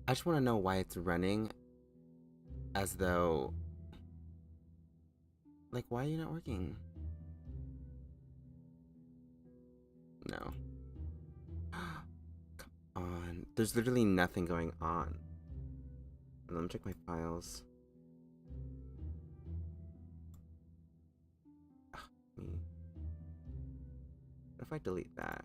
I just want to know why it's running as though... Like, why are you not working? No. Come on. There's literally nothing going on. Let me check my files. Ugh, me. What if I delete that?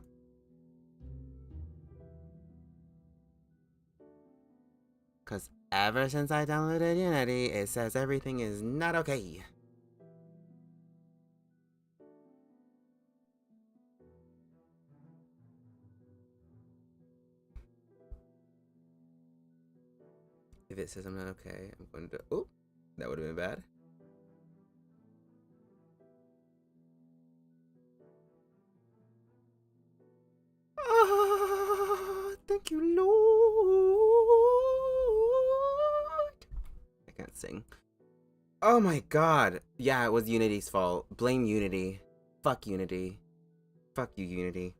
Because ever since I downloaded Unity, it says everything is not okay. If it says I'm not okay, I'm going to... Oh, that would have been bad. Ah, thank you, Lord. I can't sing. Oh my god. Yeah, it was Unity's fault. Blame Unity. Fuck Unity. Fuck you, Unity.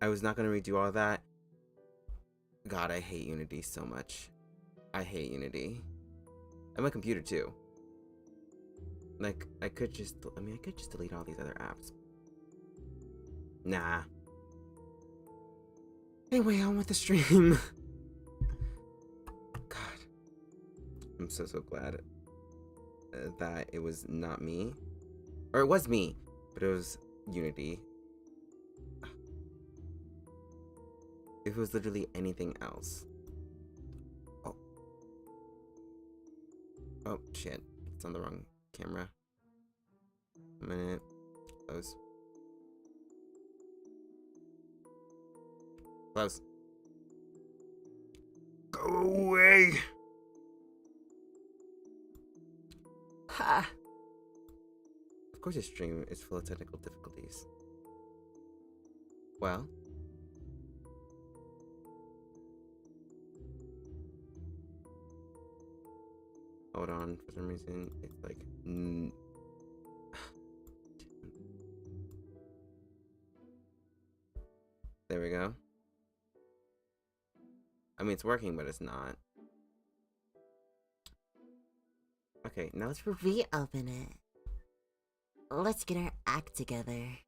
I was not gonna redo all that. God, I hate Unity so much. I hate Unity. And my computer too. Like, I could just delete all these other apps. Nah. Anyway, on with the stream. God. I'm so glad that it was not me. Or it was me, but it was Unity. If it was literally anything else. Oh. Oh, shit. It's on the wrong camera. A minute. Close. Close. Go away! Ha! Of course, this stream is full of technical difficulties. Well. Hold on, for some reason, it's like... There we go. I mean, it's working, but it's not. Okay, now let's reopen it. Let's get our act together.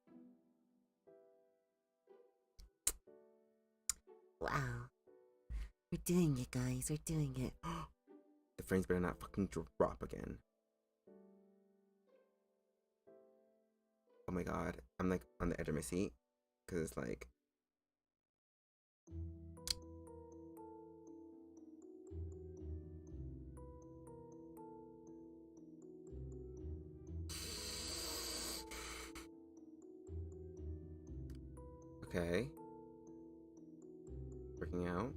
Wow. We're doing it, guys. We're doing it. The frames better not fucking drop again. Oh my god. I'm like on the edge of my seat. Because it's like... Okay. Working out.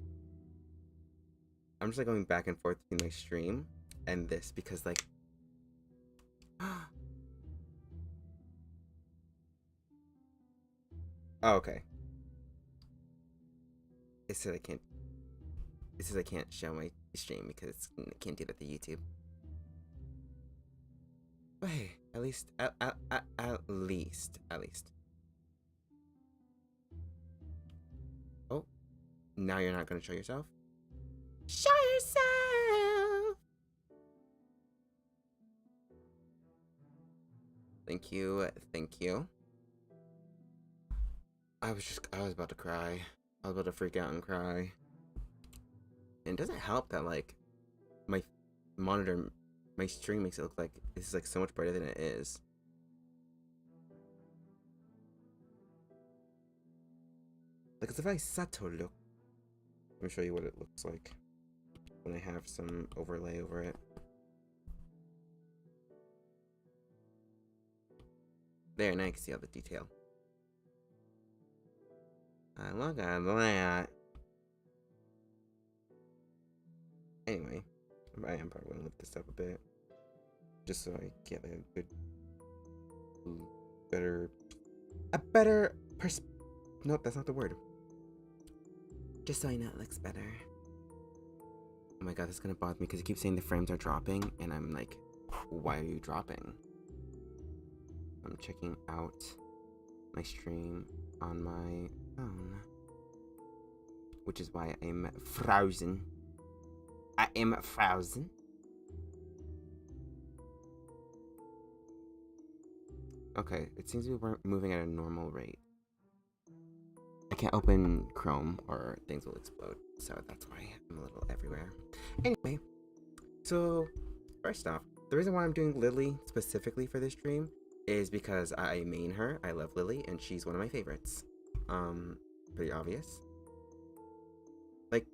I'm just like going back and forth between my stream and this because like... Oh, okay. It says I can't show my stream because I can't do that to YouTube. But hey, at least. Oh, now you're not gonna show yourself? Show yourself! Thank you, thank you. I was about to cry. I was about to freak out and cry. And it doesn't help that like my monitor, my stream makes it look like this is like so much brighter than it is. Like it's a very subtle look. Let me show you what it looks like when I have some overlay over it. There, now you can see all the detail. Look at that. Anyway, I am probably gonna lift this up a bit, just so I get like a good, better nope, that's not the word. Just so I know it looks better. Oh my god, this is gonna bother me because you keep saying the frames are dropping, and I'm like, why are you dropping? I'm checking out my stream on my phone. which is why I'm frozen. I am frozen. Okay, it seems to be moving at a normal rate. I can't open Chrome or things will explode, so that's why I'm a little everywhere. Anyway, so first off, the reason why I'm doing Lili specifically for this stream is because I main her. I love Lili, and she's one of my favorites. Pretty obvious. Like,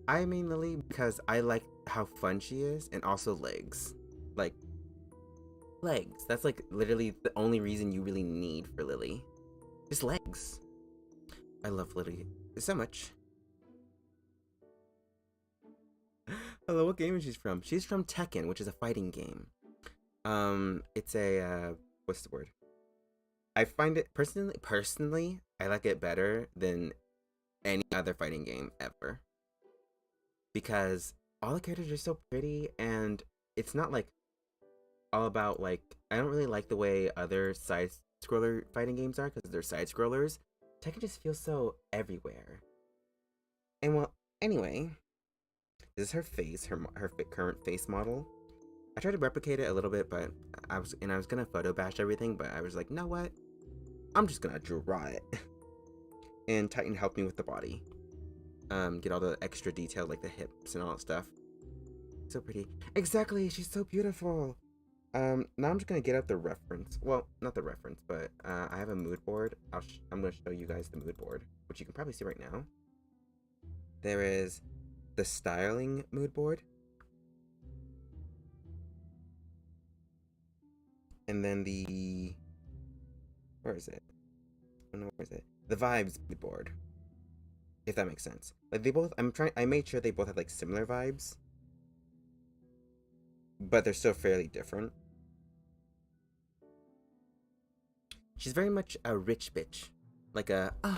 I main Lili because I like how fun she is, and also legs. Like, legs. That's like literally the only reason you really need for Lili. Just legs. I love Lili so much. Hello, what game is she from? She's from Tekken, which is a fighting game. It's a what's the word? I find it personally, I like it better than any other fighting game ever. Because all the characters are so pretty, and it's not like all about like, I don't really like the way other side scroller fighting games are because they're side scrollers. Tekken just feels so everywhere. And well, anyway, this is her face, her current face model. I tried to replicate it a little bit, but I was gonna photo bash everything, but I was like, you know what? I'm just gonna draw it. And Titan helped me with the body. Get all the extra detail like the hips and all that stuff. So pretty. Exactly, she's so beautiful. Now I'm just gonna get out the reference. Well, not the reference, but I have a mood board. I'm gonna show you guys the mood board, which you can probably see right now. There is the styling mood board, and then the where is it? I don't know, where is it? The vibes mood board. If that makes sense. Like they both, I made sure they both have like similar vibes, but they're still fairly different. She's very much a rich bitch. Like a, you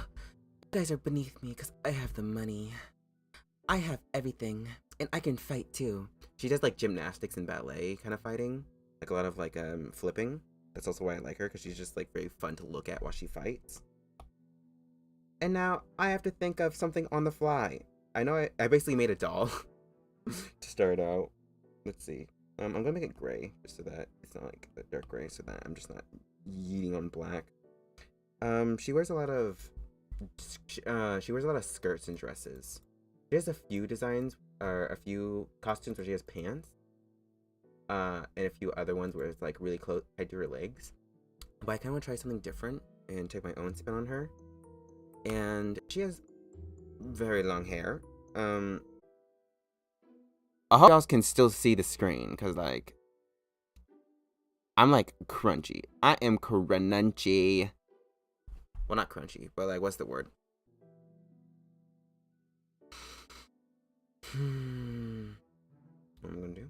guys are beneath me because I have the money. I have everything, and I can fight too. She does like gymnastics and ballet kind of fighting. Like a lot of like flipping. That's also why I like her, because she's just like very fun to look at while she fights. And now I have to think of something on the fly. I know I basically made a doll to start out. Let's see. I'm gonna make it gray just so that it's not like a dark gray, so that I'm just not yeeting on black. She wears a lot of skirts and dresses. She has a few designs or a few costumes where she has pants. And a few other ones where it's like really close tied to her legs. But I kind of want to try something different and take my own spin on her. And she has very long hair. I hope y'all can still see the screen, because like I'm like crunchy. I am crunchy. Well, not crunchy, but like, what's the word? What am I gonna do?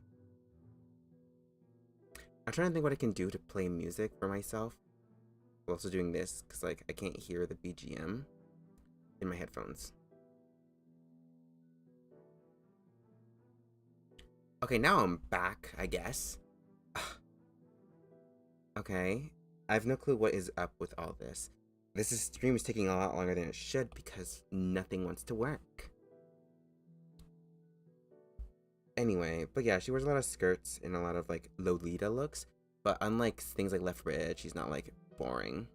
I'm trying to think what I can do to play music for myself. I'm also doing this because like I can't hear the BGM in my headphones. Okay, now I'm back, I guess. Okay, I have no clue what is up with all this. This stream is taking a lot longer than it should because nothing wants to work. Anyway, but yeah, she wears a lot of skirts and a lot of like Lolita looks, but unlike things like Left 4 Dead, she's not like boring.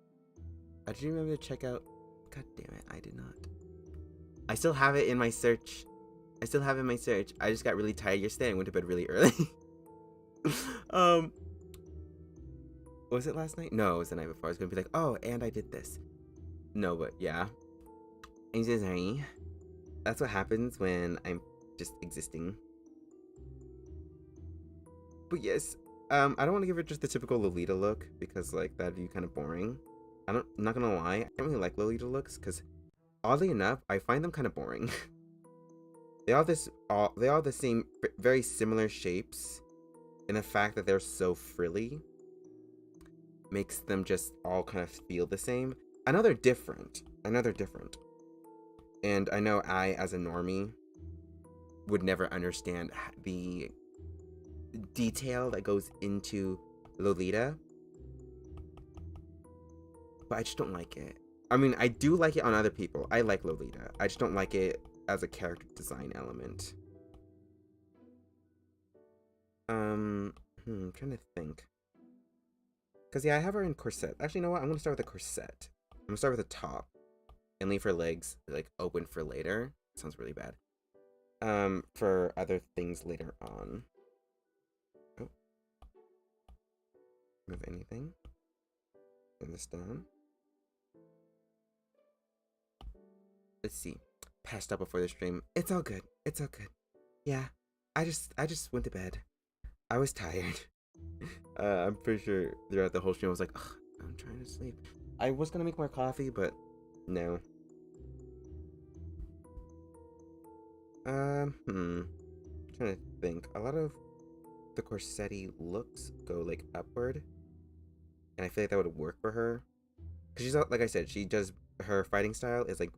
Did you remember to check out? God damn it, I did not. I still have it in my search. I just got really tired yesterday and went to bed really early. Was it last night? No, it was the night before. I was gonna be like, oh, and I did this. No, but yeah. I'm so sorry. That's what happens when I'm just existing. But yes, I don't want to give her just the typical Lolita look because like that'd be kind of boring. I'm not gonna lie, I don't really like Lolita looks because oddly enough, I find them kind of boring. They all the same, very similar shapes, and the fact that they're so frilly makes them just all kind of feel the same. I know they're different. And I know I, as a normie, would never understand the detail that goes into Lolita. But I just don't like it. I mean, I do like it on other people. I like Lolita. I just don't like it as a character design element. I'm trying to think. Because, yeah, I have her in corset. Actually, you know what? I'm going to start with a corset. I'm going to start with the top and leave her legs, like, open for later. Sounds really bad. For other things later on. Oh. Move anything. Turn this down. Let's see. Passed out before the stream. It's all good. It's all good. Yeah. I just went to bed. I was tired. I'm pretty sure throughout the whole stream I was like, ugh, I'm trying to sleep. I was gonna make more coffee, but no. Trying to think. A lot of the corsetti looks go like upward, and I feel like that would work for her. Cause she's like I said, she does her fighting style is like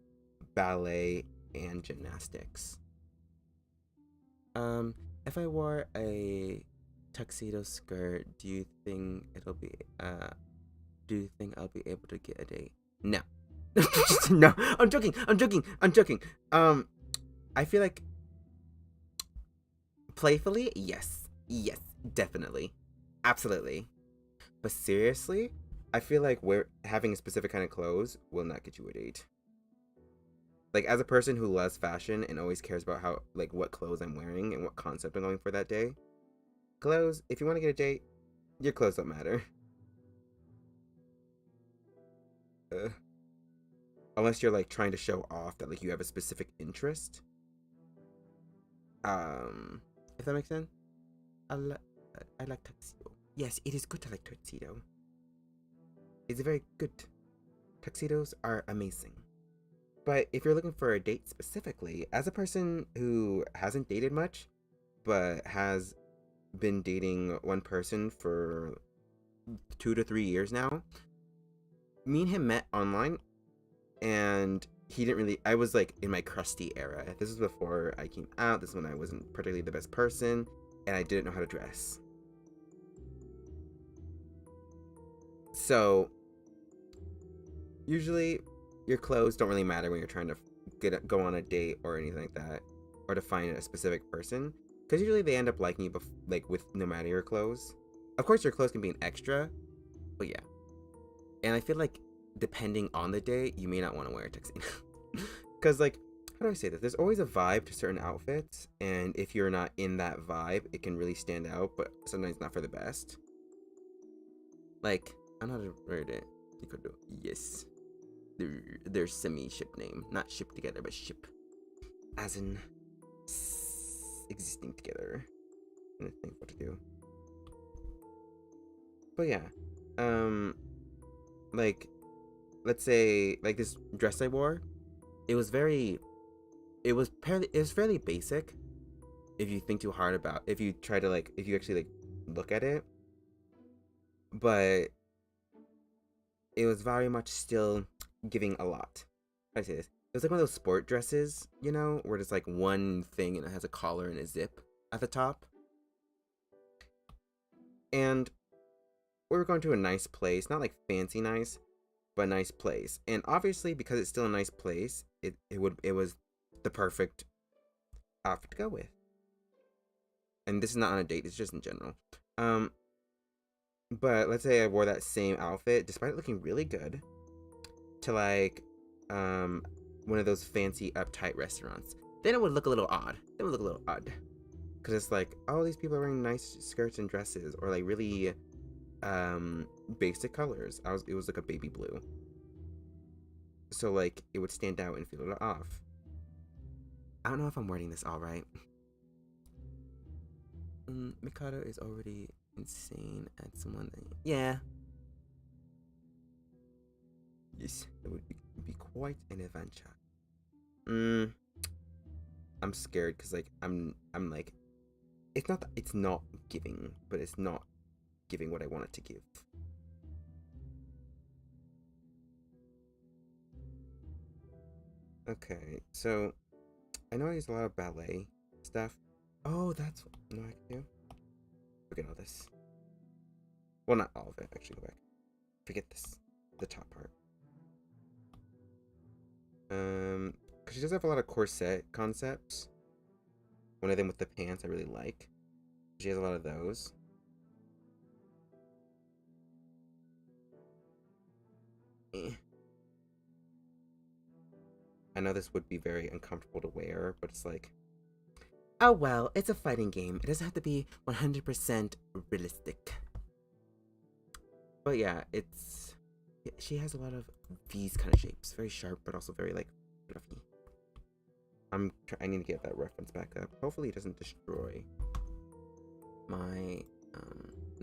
ballet and gymnastics. If I wore a tuxedo skirt, do you think I'll be able to get a date? No. No, I'm joking. I feel like playfully, yes, definitely, absolutely. But seriously, I feel like having a specific kind of clothes will not get you a date. Like, as a person who loves fashion and always cares about how, like, what clothes I'm wearing and what concept I'm going for that day, clothes, if you want to get a date, your clothes don't matter. Unless you're, like, trying to show off that, like, you have a specific interest. If that makes sense. I like tuxedo. Yes, it is good to like tuxedo. It's very good. Tuxedos are amazing. But if you're looking for a date specifically, as a person who hasn't dated much, but has been dating one person for 2 to 3 years now, me and him met online, and he didn't really, I was like in my crusty era. This was before I came out. This is when I wasn't particularly the best person, and I didn't know how to dress. So usually your clothes don't really matter when you're trying to go on a date or anything like that, or to find a specific person, because usually they end up liking you like with no matter your clothes. Of course your clothes can be an extra, but yeah. And I feel like depending on the day, you may not want to wear a tuxedo. Because, like, how do I say this? There's always a vibe to certain outfits, and if you're not in that vibe, it can really stand out, but sometimes not for the best. Like, I know how to write it. You could do, yes. Their semi-ship name. Not ship together, but ship. As in existing together. I'm trying to think what to do. But yeah. Like, let's say, like, this dress I wore, it was fairly basic if you think too hard about, if you try to, like, if you actually, like, look at it. But it was very much still giving a lot. How do I say this? It was like one of those sport dresses, you know, where there's like one thing and it has a collar and a zip at the top. And we were going to a nice place, not like fancy nice, but a nice place. And obviously, because it's still a nice place, it was the perfect outfit to go with. And this is not on a date, it's just in general. But let's say I wore that same outfit, despite it looking really good, to like one of those fancy uptight restaurants. Then it would look a little odd. Because it's like, oh, these people are wearing nice skirts and dresses, or like really basic colors. It was like a baby blue. So like it would stand out and feel a little off. I don't know if I'm wording this all right. Mikado is already insane at someone. Yeah. Yes, it would be quite an adventure. I'm scared because like I'm like, it's not giving, but it's not giving what I want it to give. Okay, so I know I use a lot of ballet stuff. Oh, that's what I can do. Forget all this. Well, not all of it. Actually, go back. Forget this. The top part. she does have a lot of corset concepts. One of them with the pants I really like. She has a lot of those. I know this would be very uncomfortable to wear, but it's like, oh well, it's a fighting game. It doesn't have to be 100% realistic. But yeah, she has a lot of these kind of shapes. Very sharp, but also very, like, fluffy. I need to get that reference back up. Hopefully it doesn't destroy my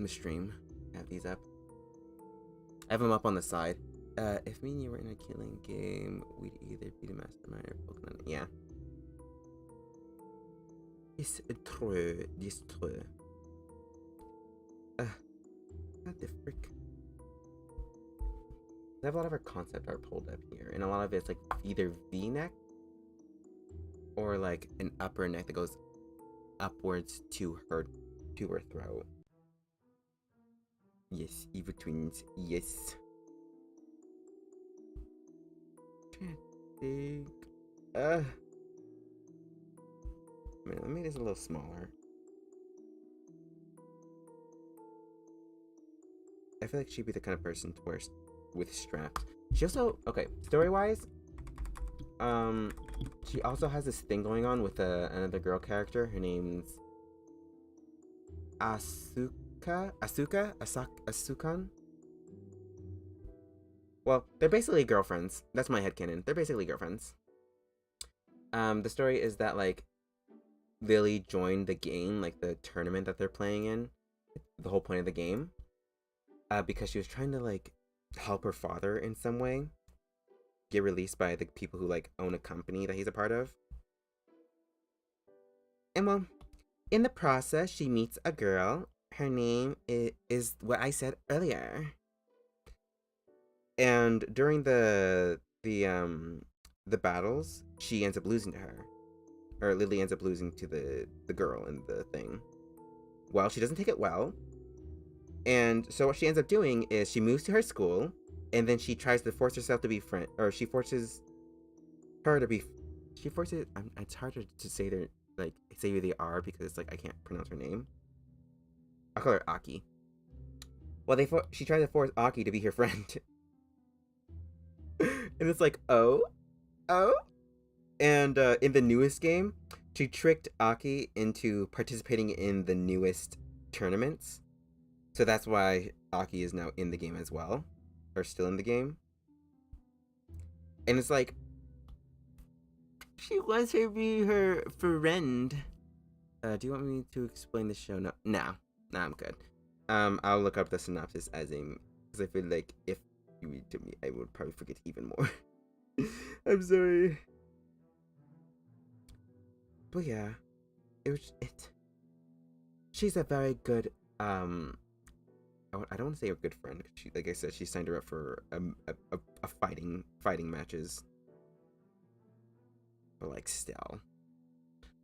stream. I have these up. I have them up on the side. If me and you were in a killing game, we'd either be the mastermind or Pokemon. Yeah. It's true. It's true. What the frick? I have a lot of her concept art pulled up here, and a lot of it's like either V-neck or like an upper neck that goes upwards to her throat. Yes, Eva Twins. Yes. Trying to think. Let me make this a little smaller. I feel like she'd be the kind of person to wear with straps. She also, okay, story-wise, she also has this thing going on with another girl character. Her name's Asukan. Well, they're basically girlfriends. That's my headcanon. They're basically girlfriends. The story is that, like, Lili joined the game, like the tournament that they're playing in, the whole point of the game, because she was trying to, like, help her father in some way get released by the people who, like, own a company that he's a part of. And, well, in the process, she meets a girl. Her name is what I said earlier. And during the battles, she ends up losing to her. Or Lili ends up losing to the girl in the thing. Well, she doesn't take it well. And so what she ends up doing is she moves to her school, and then she tries to force herself to be friend, or she forces her to be. She forces. It's harder to say their say who they are because it's like I can't pronounce her name. I'll call her Aki. Well, she tries to force Aki to be her friend, and it's like oh. And in the newest game, she tricked Aki into participating in the newest tournaments. So that's why Aki is now in the game as well. Or still in the game. And it's like, she wants her to be her friend. Do you want me to explain the show? No. Nah, I'm good. I'll look up the synopsis because I feel like if you read to me, I would probably forget even more. I'm sorry. But yeah, she's a very good, I don't want to say a good friend. She, like I said, she signed her up for a fighting matches. But like still,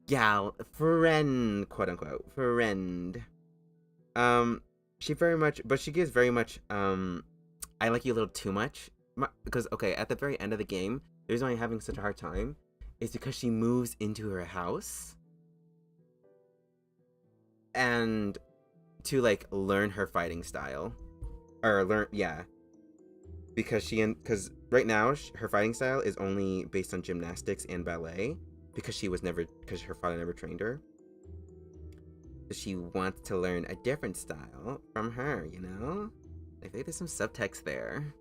yeah, friend, quote unquote, friend. She very much, but she gives very much, I like you a little too much. Because okay, at the very end of the game, the reason why I'm having such a hard time is because she moves into her house and to like learn her fighting style, or because right now her fighting style is only based on gymnastics and ballet because her father never trained her. So she wants to learn a different style from her, you know? I think there's some subtext there.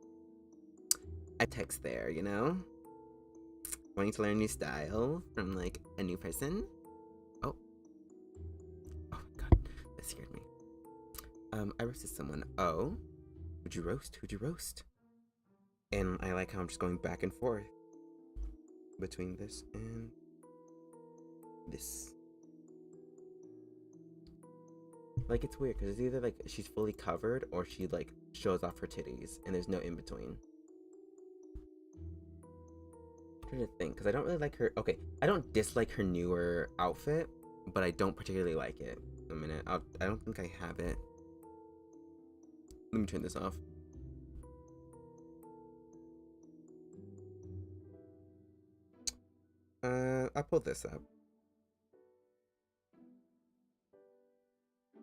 Wanting to learn a new style from like a new person. Oh my god, that scared me. I roasted someone. Oh, who'd you roast? And I like how I'm just going back and forth between this and this. Like, it's weird because it's either like she's fully covered or she like shows off her titties and there's no in between. I'm trying to think because I don't really like her. Okay, I don't dislike her newer outfit, but I don't particularly like it. A minute, I don't think I have it. Let me turn this off. I'll pull this up.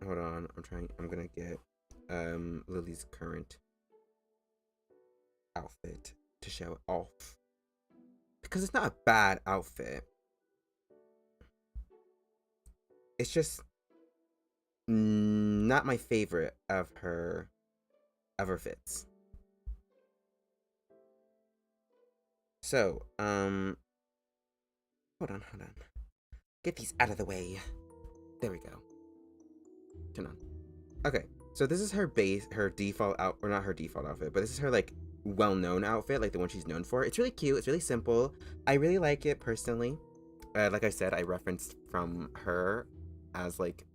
Hold on, I'm gonna get Lily's current outfit to show off. Because it's not a bad outfit. It's just not my favorite of her fits. So, hold on. Get these out of the way. There we go. Turn on. Okay, so this is her default or not her default outfit, but this is her like well-known outfit, like the one she's known for. It's really cute. It's really simple. I really like it personally. Like I said, I referenced from her as like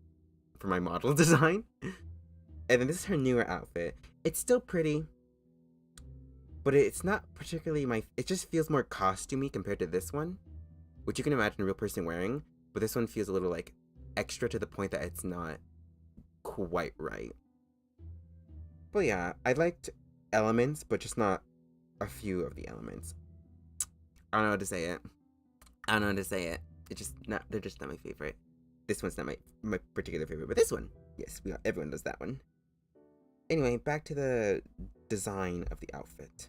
for my model design. And then this is her newer outfit. It's still pretty, but it's not particularly it just feels more costumey compared to this one, which you can imagine a real person wearing, but this one feels a little like extra to the point that it's not quite right. But yeah, I liked elements, but just not a few of the elements. I don't know how to say it. It's just not. They're just not my favorite. This one's not my particular favorite, but this one, yes, everyone does that one. Anyway, back to the design of the outfit,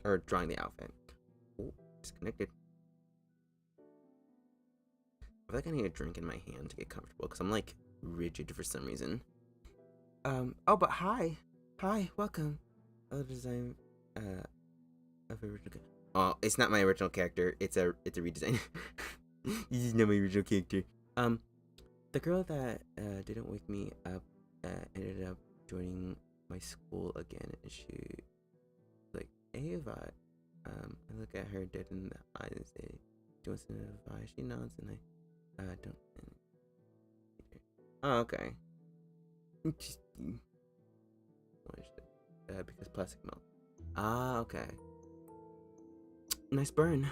or drawing the outfit. Oh, disconnected. I feel like I need a drink in my hand to get comfortable because I'm like rigid for some reason. Oh, but hi, welcome. Oh, design, of original. Oh, it's not my original character. It's a redesign. This is not my original character. The girl that didn't wake me up ended up joining my school again, and she like Ava. I look at her dead in the eyes and say, "Do you want some advice?" She nods, and I don't. Oh, okay. Because plastic melt. Ah, okay. Nice burn.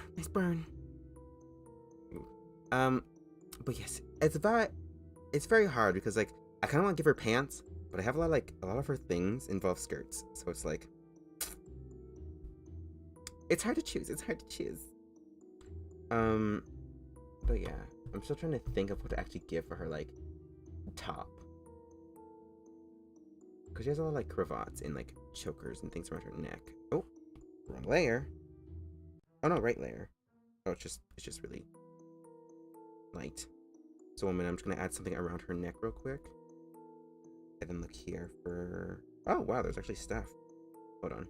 But yes, it's very hard because like I kind of want to give her pants, but I have a lot of her things involve skirts, so it's like it's hard to choose. But yeah, I'm still trying to think of what to actually give for her like top, because she has a lot of like cravats and like chokers and things around her neck. Oh, wrong layer. Oh no, right layer. Oh, it's just really light. So one minute, I'm just gonna add something around her neck real quick, and then look here for. Oh wow, there's actually stuff. Hold on.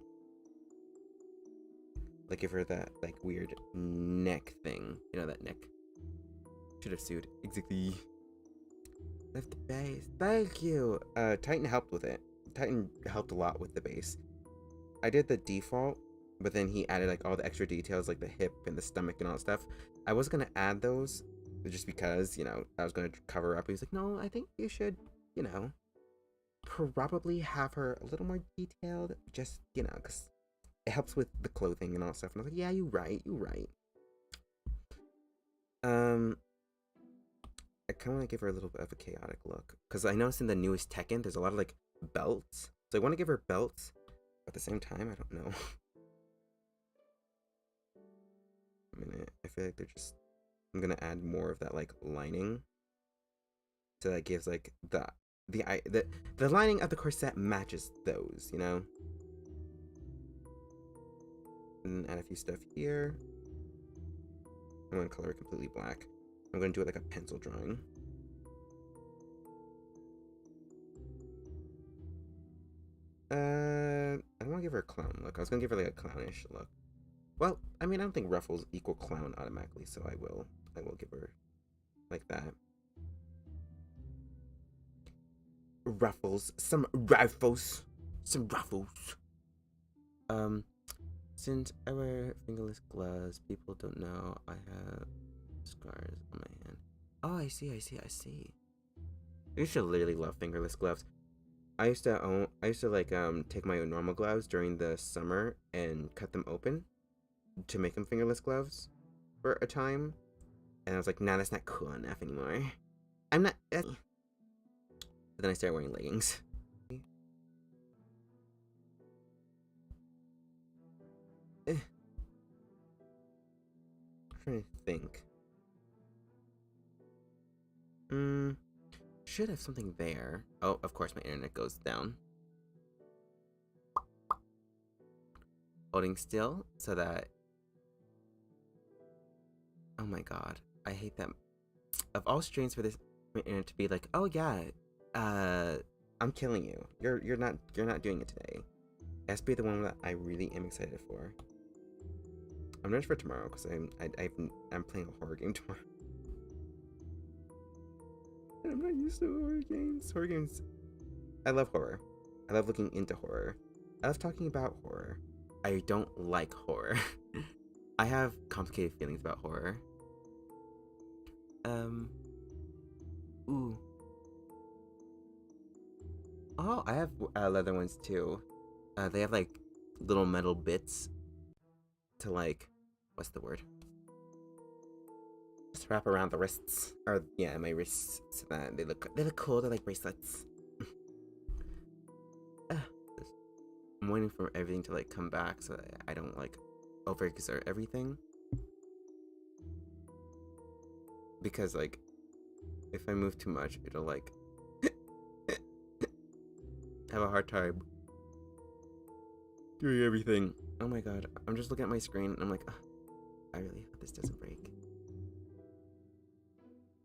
Like give her that like weird neck thing. You know, that neck. Should have sued. Exactly. Lift the base. Thank you. Titan helped with it. Titan helped a lot with the base. I did the default, but then he added like all the extra details like the hip and the stomach and all that stuff. I was gonna add those just because, you know, I was gonna cover up. He was like, no, I think you should, you know, probably have her a little more detailed, just, you know, because it helps with the clothing and all that stuff. And I was like, yeah, you're right. I kind of want to give her a little bit of a chaotic look, because I noticed in the newest Tekken, there's a lot of like belts. So I want to give her belts, but at the same time, I don't know. A minute, I feel like I'm gonna add more of that like lining, so that gives like the lining of the corset matches those, you know. And add a few stuff here. I'm gonna color it completely black. I'm gonna do it like a pencil drawing. I don't want to give her a clown look. I was gonna give her like a clownish look. Well, I mean, I don't think ruffles equal clown automatically, so I will give her like that. Ruffles, some ruffles. Since I wear fingerless gloves, people don't know I have scars on my hand. Oh, I see. You should literally love fingerless gloves. I used to like take my normal gloves during the summer and cut them open to make them fingerless gloves for a time, and I was like, nah, that's not cool enough anymore. I'm not. But then I started wearing leggings. trying to think. Should have something there. Oh, of course my internet goes down. Holding still so that... Oh my god. I hate them. Of all strains for this internet to be like, oh yeah, I'm killing you. You're not doing it today. It has to be the one that I really am excited for. I'm nervous for tomorrow because I'm playing a horror game tomorrow. And I'm not used to horror games. Horror games. I love horror. I love looking into horror. I love talking about horror. I don't like horror. I have complicated feelings about horror. Ooh. Oh, I have leather ones too. They have like little metal bits to like, what's the word? Just wrap around the wrists, or yeah, my wrists, so that they look cool. They're like bracelets. I'm waiting for everything to like come back so that I don't like overexert everything. Because like, if I move too much, it'll like have a hard time doing everything. Oh my god, I'm just looking at my screen and I'm like, oh, I really hope this doesn't break.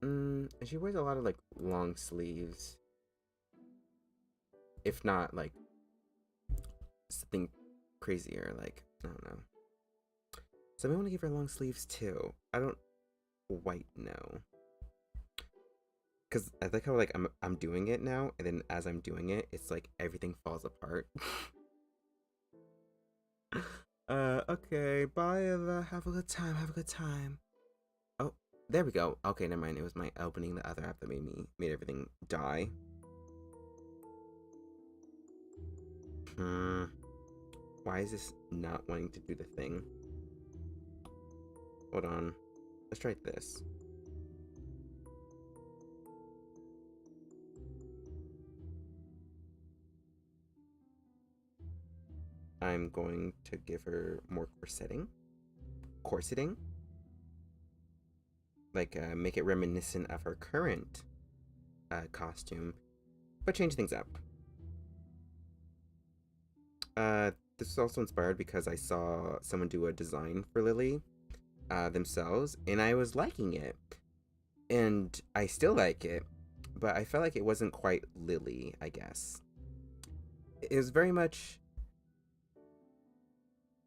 And she wears a lot of like long sleeves. If not like something crazier, like, I don't know. So I want to give her long sleeves too. I don't quite know. Cause I like how like I'm doing it now, and then as I'm doing it, it's like everything falls apart. Okay, bye Eva. Have a good time, have a good time. Oh, there we go. Okay, never mind. It was my opening the other app that made everything die. Why is this not wanting to do the thing? Hold on. Let's try this. I'm going to give her more corseting. Like, make it reminiscent of her current costume, but change things up. This is also inspired because I saw someone do a design for Lili themselves, and I was liking it. And I still like it, but I felt like it wasn't quite Lili, I guess. It was very much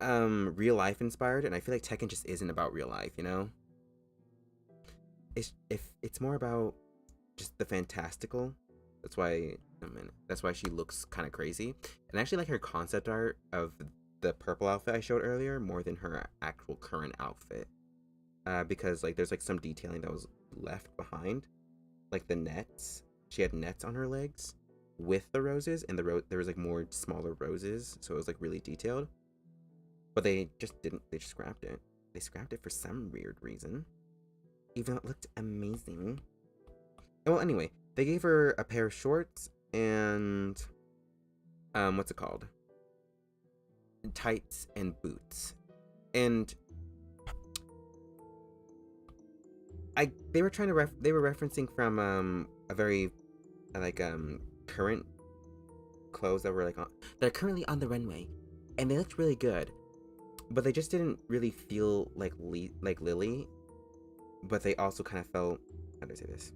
real life inspired, and I feel like Tekken just isn't about real life, you know? It's more about just the fantastical. That's why she looks kind of crazy. And I actually like her concept art of the purple outfit I showed earlier more than her actual current outfit. Because like there's like some detailing that was left behind, like the nets. She had nets on her legs with the roses, and there was like more smaller roses, so it was like really detailed. But they just scrapped it. They scrapped it for some weird reason, even though it looked amazing. Well, anyway, they gave her a pair of shorts and what's it called? Tights and boots. And they were referencing from a very like current clothes that were like that are currently on the runway, and they looked really good, but they just didn't really feel like Lili, but they also kind of felt, how do I say this?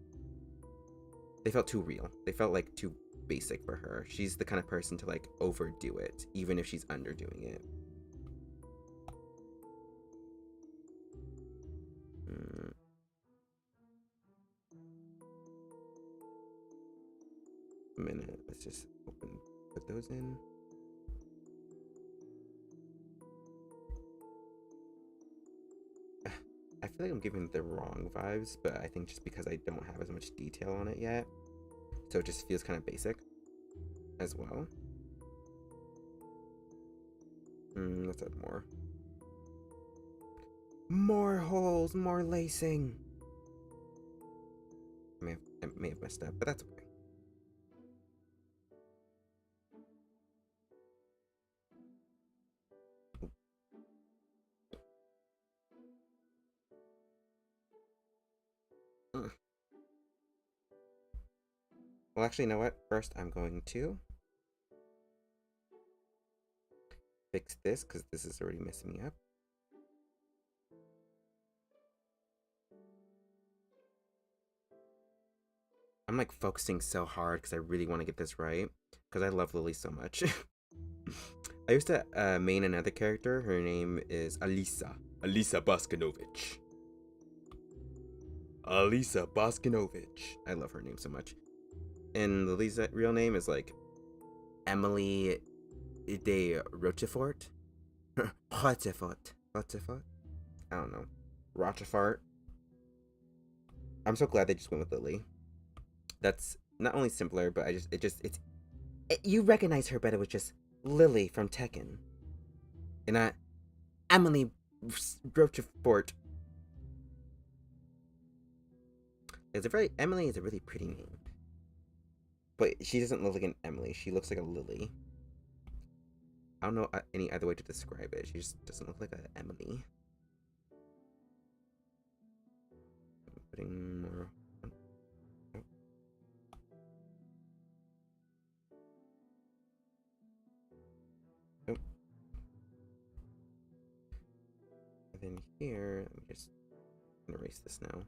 They felt too real. They felt like too basic for her. She's the kind of person to like overdo it, even if she's underdoing it. A minute. Let's just put those in. I feel like I'm giving the wrong vibes, but I think just because I don't have as much detail on it yet, so it just feels kind of basic as well. Let's add more. More holes, more lacing. I may have messed up, but that's okay. Well, actually, you know what? First, I'm going to fix this because this is already messing me up. I'm like focusing so hard because I really want to get this right because I love Lili so much. I used to main another character. Her name is Alisa. Alisa Boskanovich. Alisa Boskanovich. I love her name so much. And Lili's real name is like Emily de Rochefort. Rochefort. Rochefort? I don't know. Rochefort. I'm so glad they just went with Lili. That's not only simpler, but you recognize her better with just Lili from Tekken. And not Emily Rochefort. Emily is a really pretty name. But she doesn't look like an Emily. She looks like a Lili. I don't know any other way to describe it. She just doesn't look like an Emily. I'm putting more. Oh. Oh. And then here, let me just erase this now.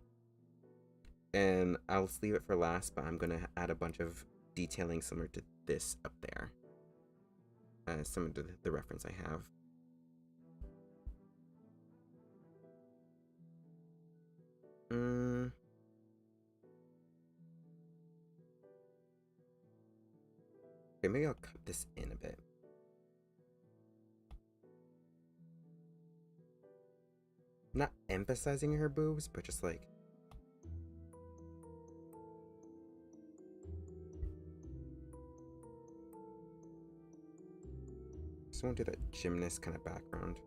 And I'll leave it for last, but I'm gonna add a bunch of detailing similar to this up there. Similar to the reference I have. Okay, maybe I'll cut this in a bit. Not emphasizing her boobs, but just like just want to do that gymnast kind of background.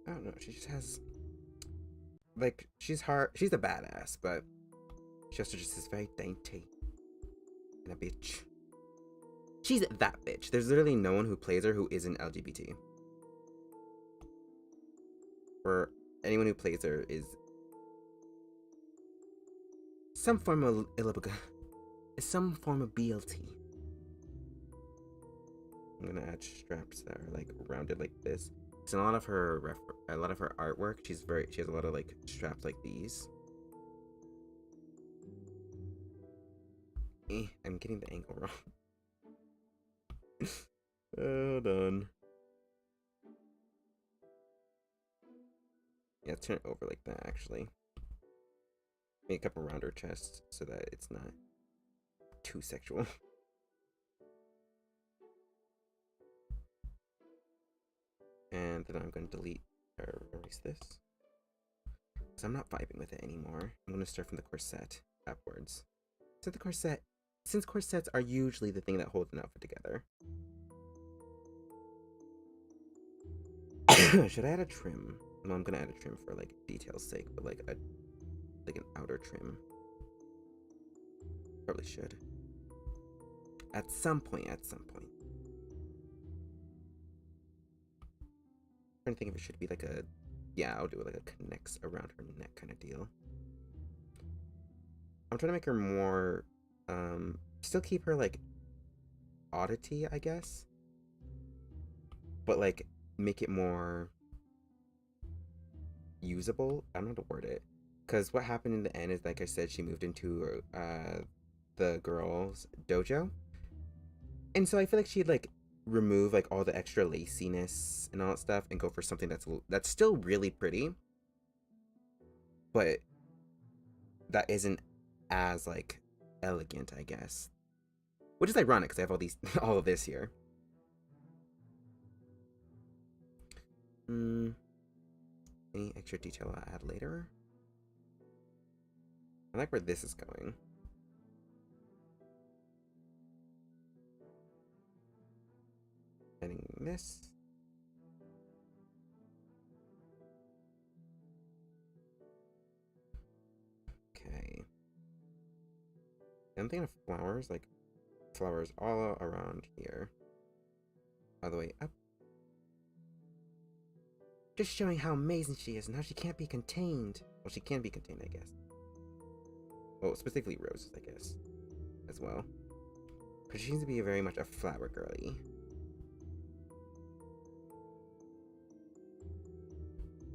I don't know, she just has like she's a badass, but she also just is very dainty and a bitch. She's that bitch. There's literally no one who plays her who isn't LGBT. Or anyone who plays her is some form of BLT. I'm gonna add straps that are like rounded like this. So a lot of her artwork, she has a lot of like straps like these. I'm getting the angle wrong. Hold on. Yeah, turn it over like that actually. Make up around her chest so that it's not too sexual. And then I'm going to delete or erase this. So I'm not vibing with it anymore. I'm going to start from the corset upwards. So since corsets are usually the thing that holds an outfit together. Should I add a trim? No, I'm going to add a trim for like detail's sake, but like an outer trim. Probably should. At some point. I'm trying to think if it should be like a... Yeah, I'll do it like a connects around her neck kind of deal. I'm trying to make her more... still keep her like oddity, I guess. But like make it more usable. I don't know how to word it. Because what happened in the end is, like I said, she moved into the girls' dojo. And so I feel like she'd like remove like all the extra laciness and all that stuff and go for something that's still really pretty, but that isn't as like elegant, I guess. Which is ironic because I have all of this here. Any extra detail I'll add later? I like where this is going. Adding this. I'm thinking of flowers, like flowers all around here. All the way up. Just showing how amazing she is and how she can't be contained. Well, she can be contained, I guess. Well, specifically roses, I guess, as well. But she seems to be very much a flower girly.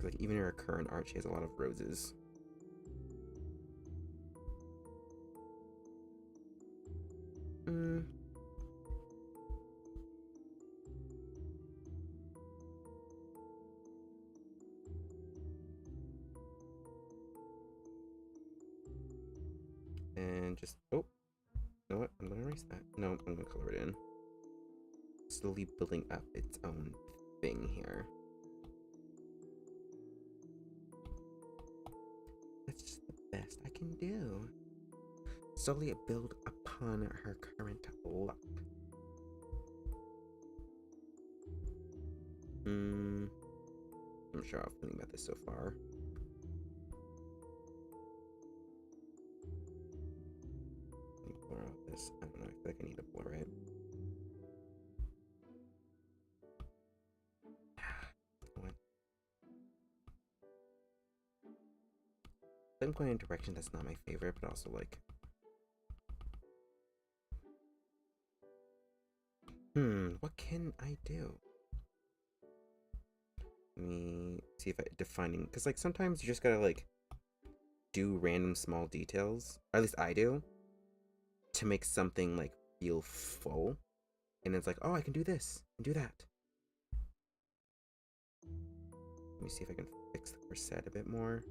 Like, even in her current art, she has a lot of roses. And just, oh, you know what? I'm gonna erase that. No, I'm gonna color it in. Slowly building up its own thing here. That's just the best I can do. Slowly build upon her current look. I'm sure I'm feeling about this so far. Let me blur out this. I don't know, I feel like I need to blur it. I'm going in a direction that's not my favorite, but also like, what can I do? Let me see if I defining, because like sometimes you just gotta like do random small details, or at least I do, to make something like feel full, and it's like, oh, I can do this and do that. Let me see if I can fix the corset a bit more,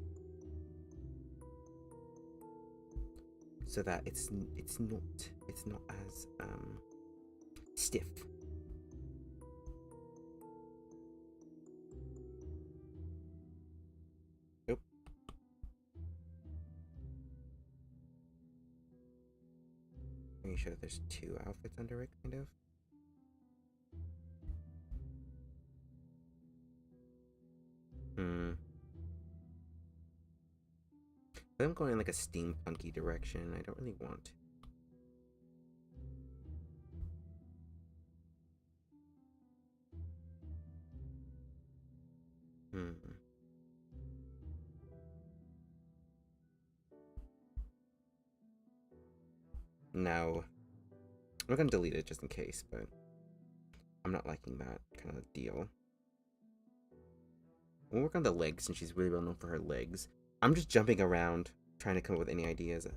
so that it's not as stiff. Nope. Making sure there's two outfits under it, kind of. But I'm going in like a steampunky direction. I don't really want. No. I'm gonna delete it just in case, but I'm not liking that kind of deal. We'll work on the legs since she's really well known for her legs. I'm just jumping around trying to come up with any ideas.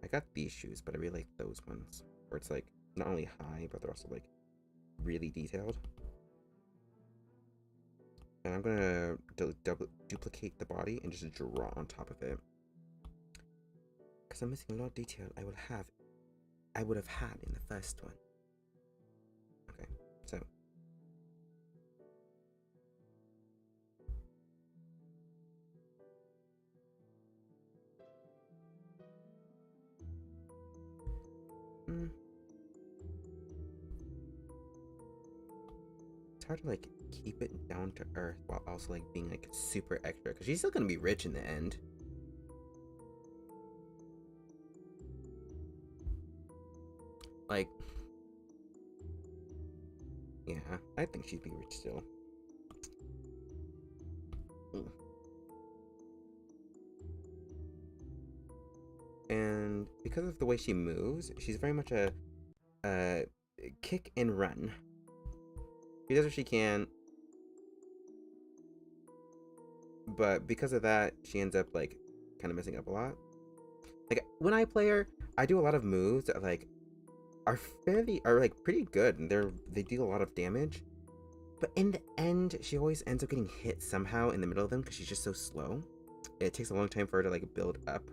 I got these shoes, but I really like those ones where it's like not only high, but they're also like really detailed. And I'm gonna duplicate the body and just draw on top of it, because I'm missing a lot of detail I would have had in the first one. Okay, so it's hard to like keep it down to earth while also like being like super extra, because she's still gonna be rich in the end. Like, yeah, I think she'd be rich still. And because of the way she moves, she's very much a kick and run. She does what she can, but because of that, she ends up like kind of messing up a lot. Like when I play her, I do a lot of moves that like are like pretty good, and they deal a lot of damage. But in the end, she always ends up getting hit somehow in the middle of them because she's just so slow. It takes a long time for her to like build up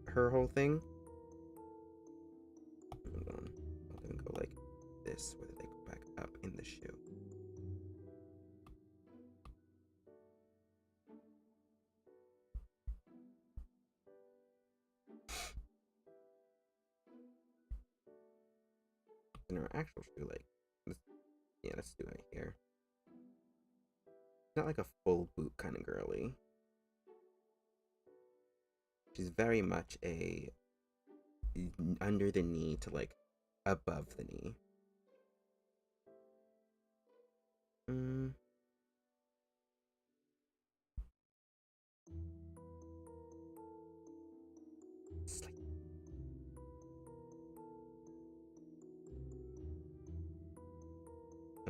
her whole thing. Hold on, I'll then go like this, where they go back up in the shoe. In her actual shoe, like, yeah, let's do it here. She's not like a full boot kind of girly. She's very much a under the knee to like above the knee. I'm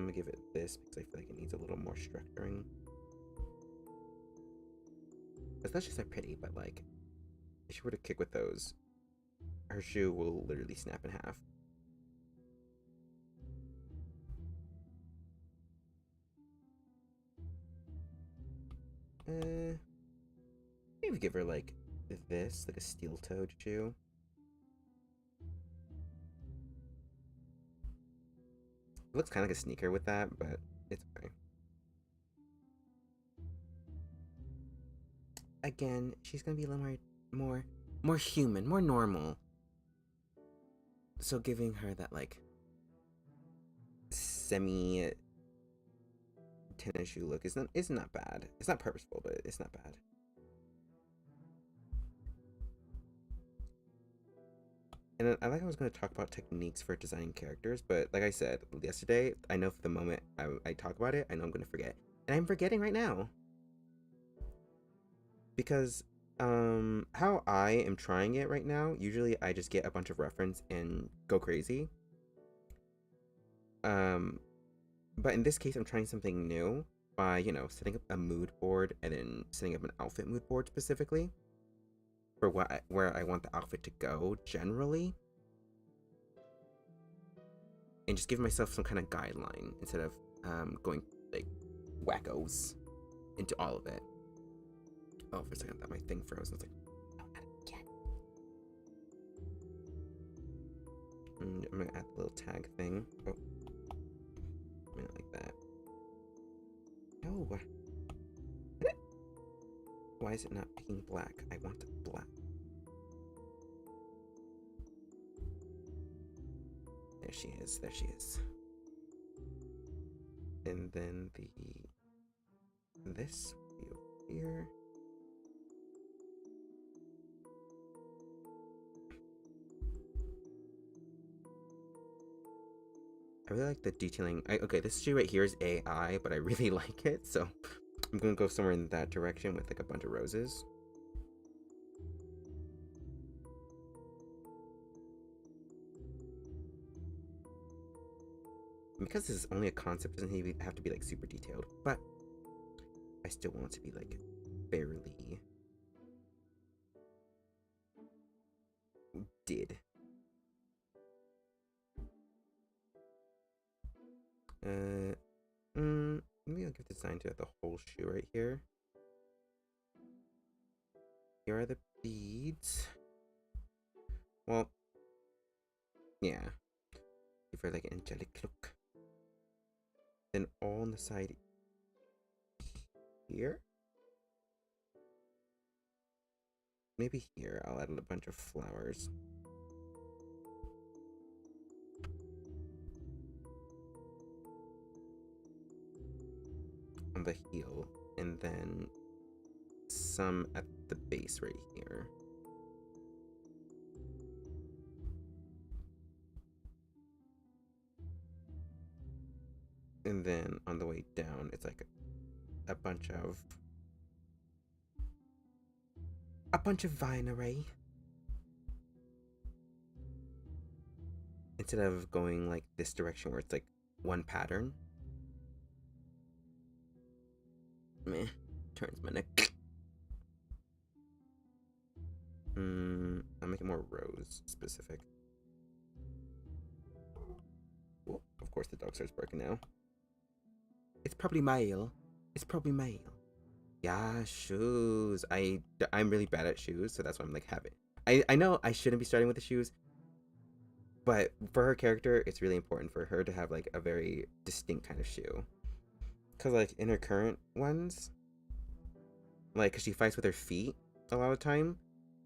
gonna give it this because I feel like it needs a little more structuring. It's not just that pretty, but like, if she were to kick with those, her shoe will literally snap in half. Maybe give her like this, like a steel-toed shoe. It looks kind of like a sneaker with that, but it's okay. Again, she's gonna be a little more human, more normal. So giving her that like semi tennis shoe look is not bad. It's not purposeful, but it's not bad. And I was going to talk about techniques for designing characters, but like I said yesterday, I know for the moment I talk about it, I know I'm going to forget. And I'm forgetting right now. Because how I am trying it right now, usually I just get a bunch of reference and go crazy. But in this case, I'm trying something new by, you know, setting up a mood board and then setting up an outfit mood board specifically for where I want the outfit to go generally, and just giving myself some kind of guideline instead of going like wackos into all of it. Oh, for a second, that my thing froze. I was like, oh, not again. And I'm gonna add the little tag thing. Oh, I mean, like that. No. Why is it not being black? I want black. There she is. There she is. And then this will be over here. I really like the detailing. Okay, this shoe right here is AI, but I really like it, so I'm gonna go somewhere in that direction with like a bunch of roses. Because this is only a concept, it doesn't have to be like super detailed, but I still want it to be like fairly did. Maybe I'll give design to the whole shoe right here. Here are the beads. Well, yeah. Give her like an angelic look. Then all on the side here. Maybe here I'll add a bunch of flowers. On the heel, and then some at the base right here. And then on the way down, it's like a bunch of vinery. Instead of going like this direction where it's like one pattern. Meh, turns my neck. I'll make it more rose specific. Well, of course the dog starts barking now. It's probably male. It's probably male. Yeah, shoes. I'm really bad at shoes, so that's why I'm like having. I know I shouldn't be starting with the shoes, but for her character, it's really important for her to have like a very distinct kind of shoe. Cause like in her current ones, like cause she fights with her feet a lot of time.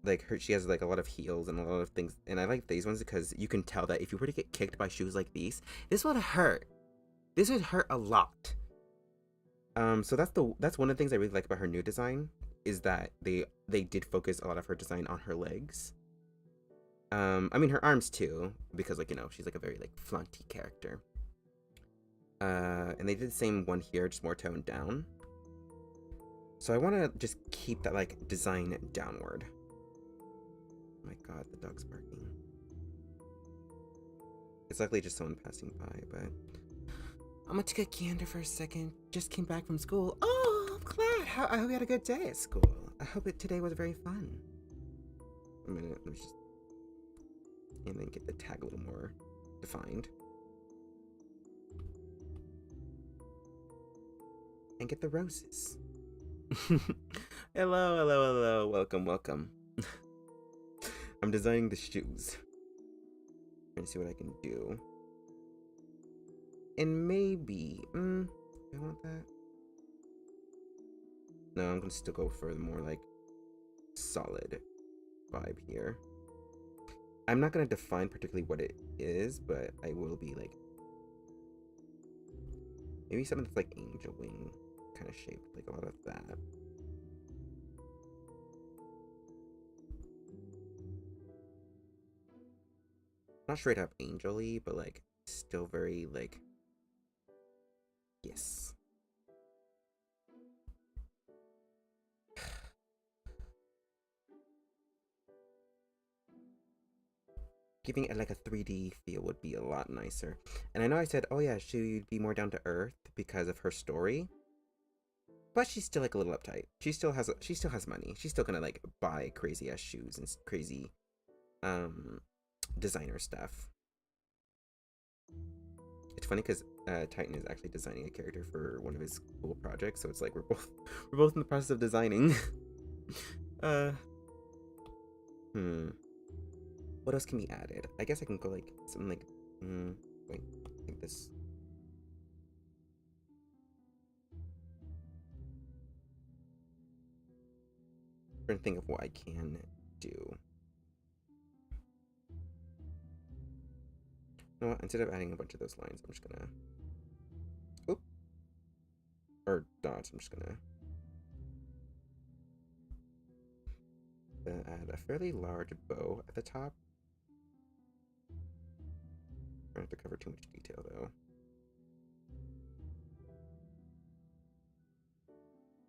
Like she has like a lot of heels and a lot of things, and I like these ones because you can tell that if you were to get kicked by shoes like these, this would hurt. This would hurt a lot. So that's one of the things I really like about her new design is that they did focus a lot of her design on her legs. I mean her arms too, because like, you know, she's like a very like flaunty character. And they did the same one here, just more toned down. So I want to just keep that like design downward. Oh my god, the dog's barking. It's likely just someone passing by, but I'm gonna take a gander for a second. Just came back from school. Oh, I'm glad. I hope you had a good day at school. I hope today was very fun. A minute, let me just, and then get the tag a little more defined. And get the roses. Hello, hello, hello. Welcome, welcome. I'm designing the shoes. Trying to see what I can do. And maybe, I want that. No, I'm gonna still go for the more like solid vibe here. I'm not gonna define particularly what it is, but I will be like maybe something that's like angel wing kind of shaped, like a lot of that. Not straight up angel-y, but like still very like, yes. Giving it like a 3D feel would be a lot nicer. And I know I said, oh yeah, she'd be more down to earth because of her story. But she's still like a little uptight. She still has money. She's still gonna like buy crazy ass shoes and crazy designer stuff. It's funny because Titan is actually designing a character for one of his school projects, so it's like we're both in the process of designing. What else can be added? I guess I can go like something like wait, I think this. I'm trying to think of what I can do. You know what? Instead of adding a bunch of those lines, I'm just gonna or dots, I'm just gonna add a fairly large bow at the top. I don't have to cover too much detail though.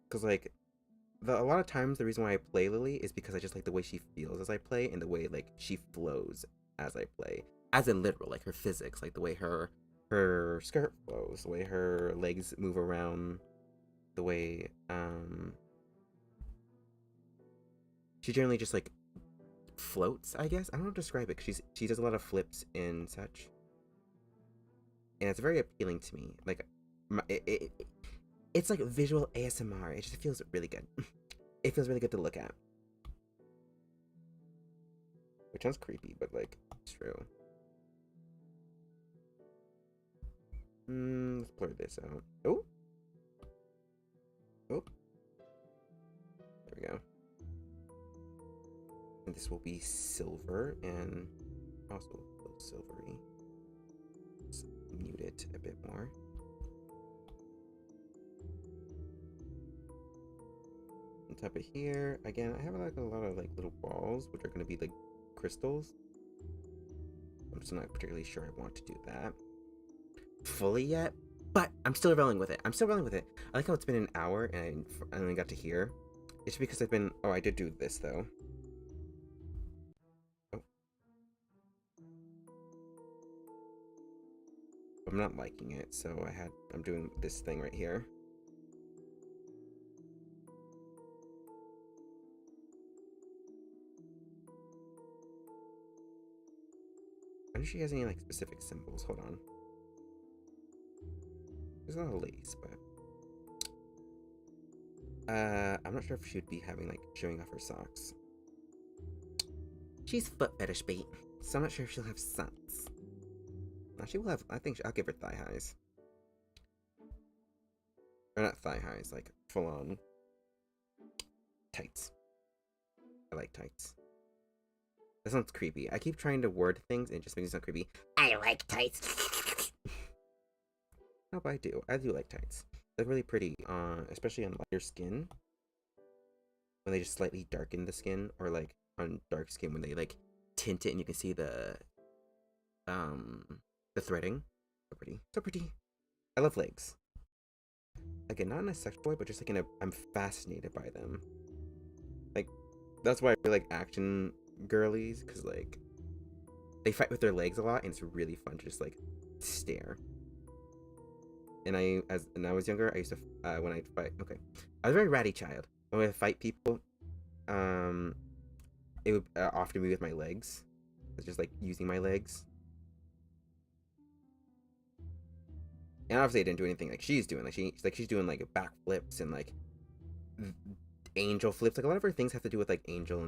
Because like a lot of times the reason why I play Lili is because I just like the way she feels as I play and the way like she flows as I play. As in literal, like her physics, like the way her skirt flows, the way her legs move around, the way she generally just like floats, I guess. I don't know how to describe it, because she does a lot of flips and such. And it's very appealing to me. Like it's like visual ASMR. It just feels really good. It feels really good to look at. Which sounds creepy, but like it's true. Let's blur this out. Oh. There we go. And this will be silver and also a little silvery. Let's mute it a bit more. On top of here, again, I have like a lot of like little balls, which are going to be like crystals. I'm just not particularly sure I want to do that fully yet, but I'm still rolling with it. I like how it's been an hour and I only got to here. It's because I've been, I did do this though. I'm not liking it, so I'm doing this thing right here. I wonder if she has any like specific symbols. Hold on. There's a lot of lace, but I'm not sure if she would be having like showing off her socks. She's foot fetish bait, so I'm not sure if she'll have socks. No, she will have. I think I'll give her thigh highs, or not thigh highs, like full on tights. I like tights. That sounds creepy. I keep trying to word things and it just makes it sound creepy. I like tights. No, but I do. I do like tights. They're really pretty, especially on lighter skin. When they just slightly darken the skin, or like on dark skin when they like tint it and you can see the threading. So pretty. So pretty. I love legs. Again, not in a sexual way, but just like in a, I'm fascinated by them. Like, that's why I really like action girlies, because like they fight with their legs a lot and it's really fun to just like stare. And when I was younger, I used to when I'd fight, okay, I was a very ratty child. When I would fight people, it would often be with my legs. It's just like using my legs. And obviously I didn't do anything like she's doing. Like she's doing like backflips and like angel flips. Like a lot of her things have to do with like angel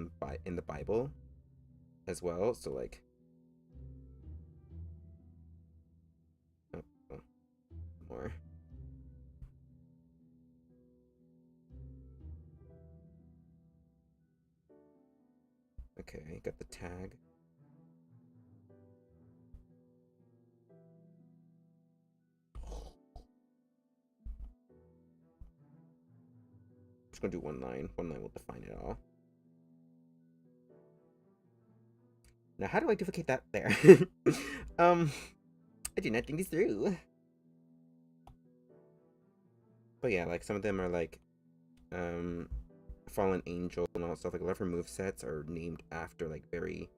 in the Bible as well. So like, oh, more. Okay, got the tag. Just gonna do one line. One line will define it all. Now, how do I duplicate that there? I do not think this through. But yeah, like some of them are like, fallen angel and all that stuff. Like a lot of her movesets are named after like very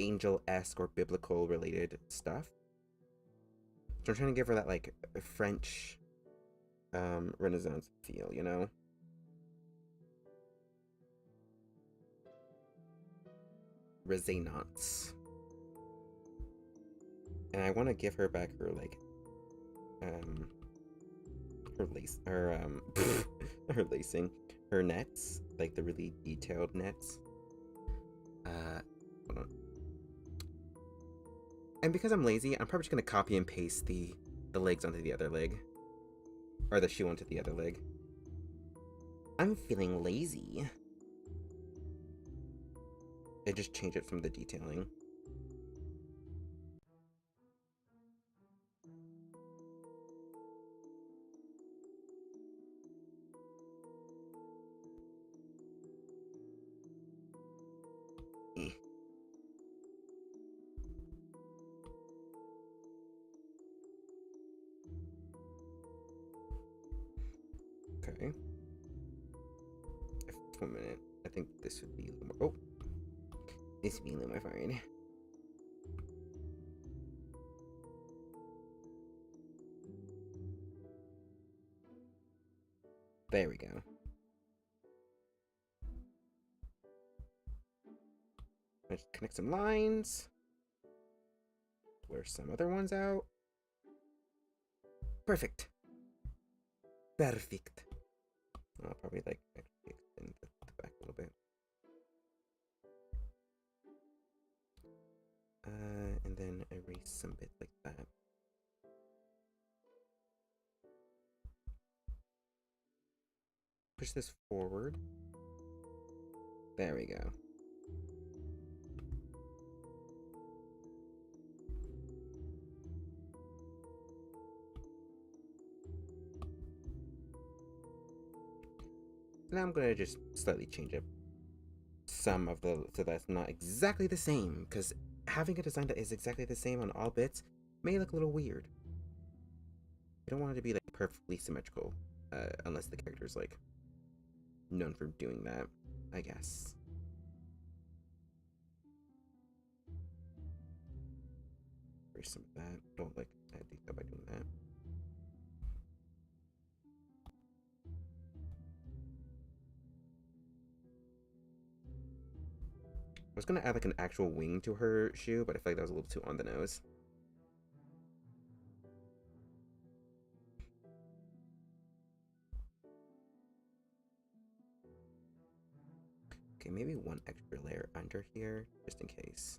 angel-esque or biblical related stuff. So I'm trying to give her that like French Renaissance feel, you know? Resonance. And I want to give her back her like her lace, her her lacing, her nets, like the really detailed nets. Hold on. And because I'm lazy, I'm probably just gonna copy and paste the legs onto the other leg, or the shoe onto the other leg. I'm feeling lazy. And just change it from the detailing. Okay. 1 minute. I think this would be a little more. Oh, this would be a little more fine. There we go. Let's connect some lines. Blur some other ones out. Perfect. Perfect. I'll probably like actually extend the back a little bit. And then erase some bits like that. Push this forward. There we go. Now I'm gonna just slightly change up some of the, so that's not exactly the same, because having a design that is exactly the same on all bits may look a little weird. You don't want it to be like perfectly symmetrical, unless the character's like known for doing that, I guess. Erase some of that. Don't like add detail by doing that. I was gonna add like an actual wing to her shoe, but I feel like that was a little too on the nose. Okay, maybe one extra layer under here, just in case.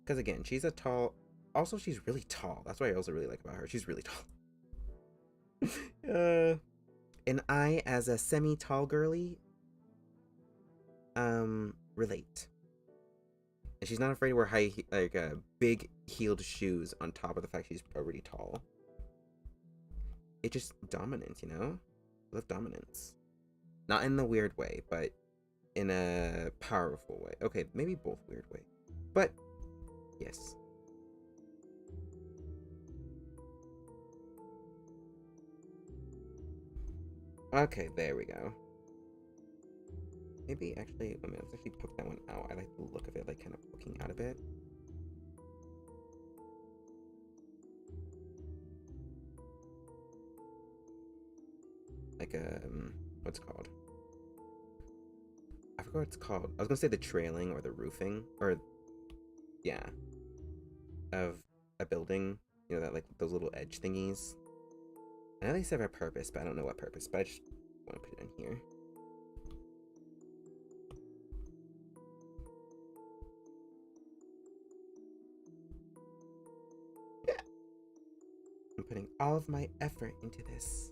Because again, she's a tall... Also, she's really tall. That's what I also really like about her. She's really tall. And I, as a semi-tall girly, relate. And she's not afraid to wear big heeled shoes on top of the fact she's already tall. It's just dominance, you know? I love dominance. Not in the weird way, but in a powerful way. Okay, maybe both weird way. But, yes. Okay, there we go. Maybe actually, let me let's actually poke that one out. I like the look of it, like kind of poking out a bit. Like what's it called? I forgot what it's called. I was gonna say the trailing or the roofing, or yeah, of a building. You know, that like those little edge thingies. I know they serve a purpose, but I don't know what purpose. But I just want to put it in here. Yeah, I'm putting all of my effort into this.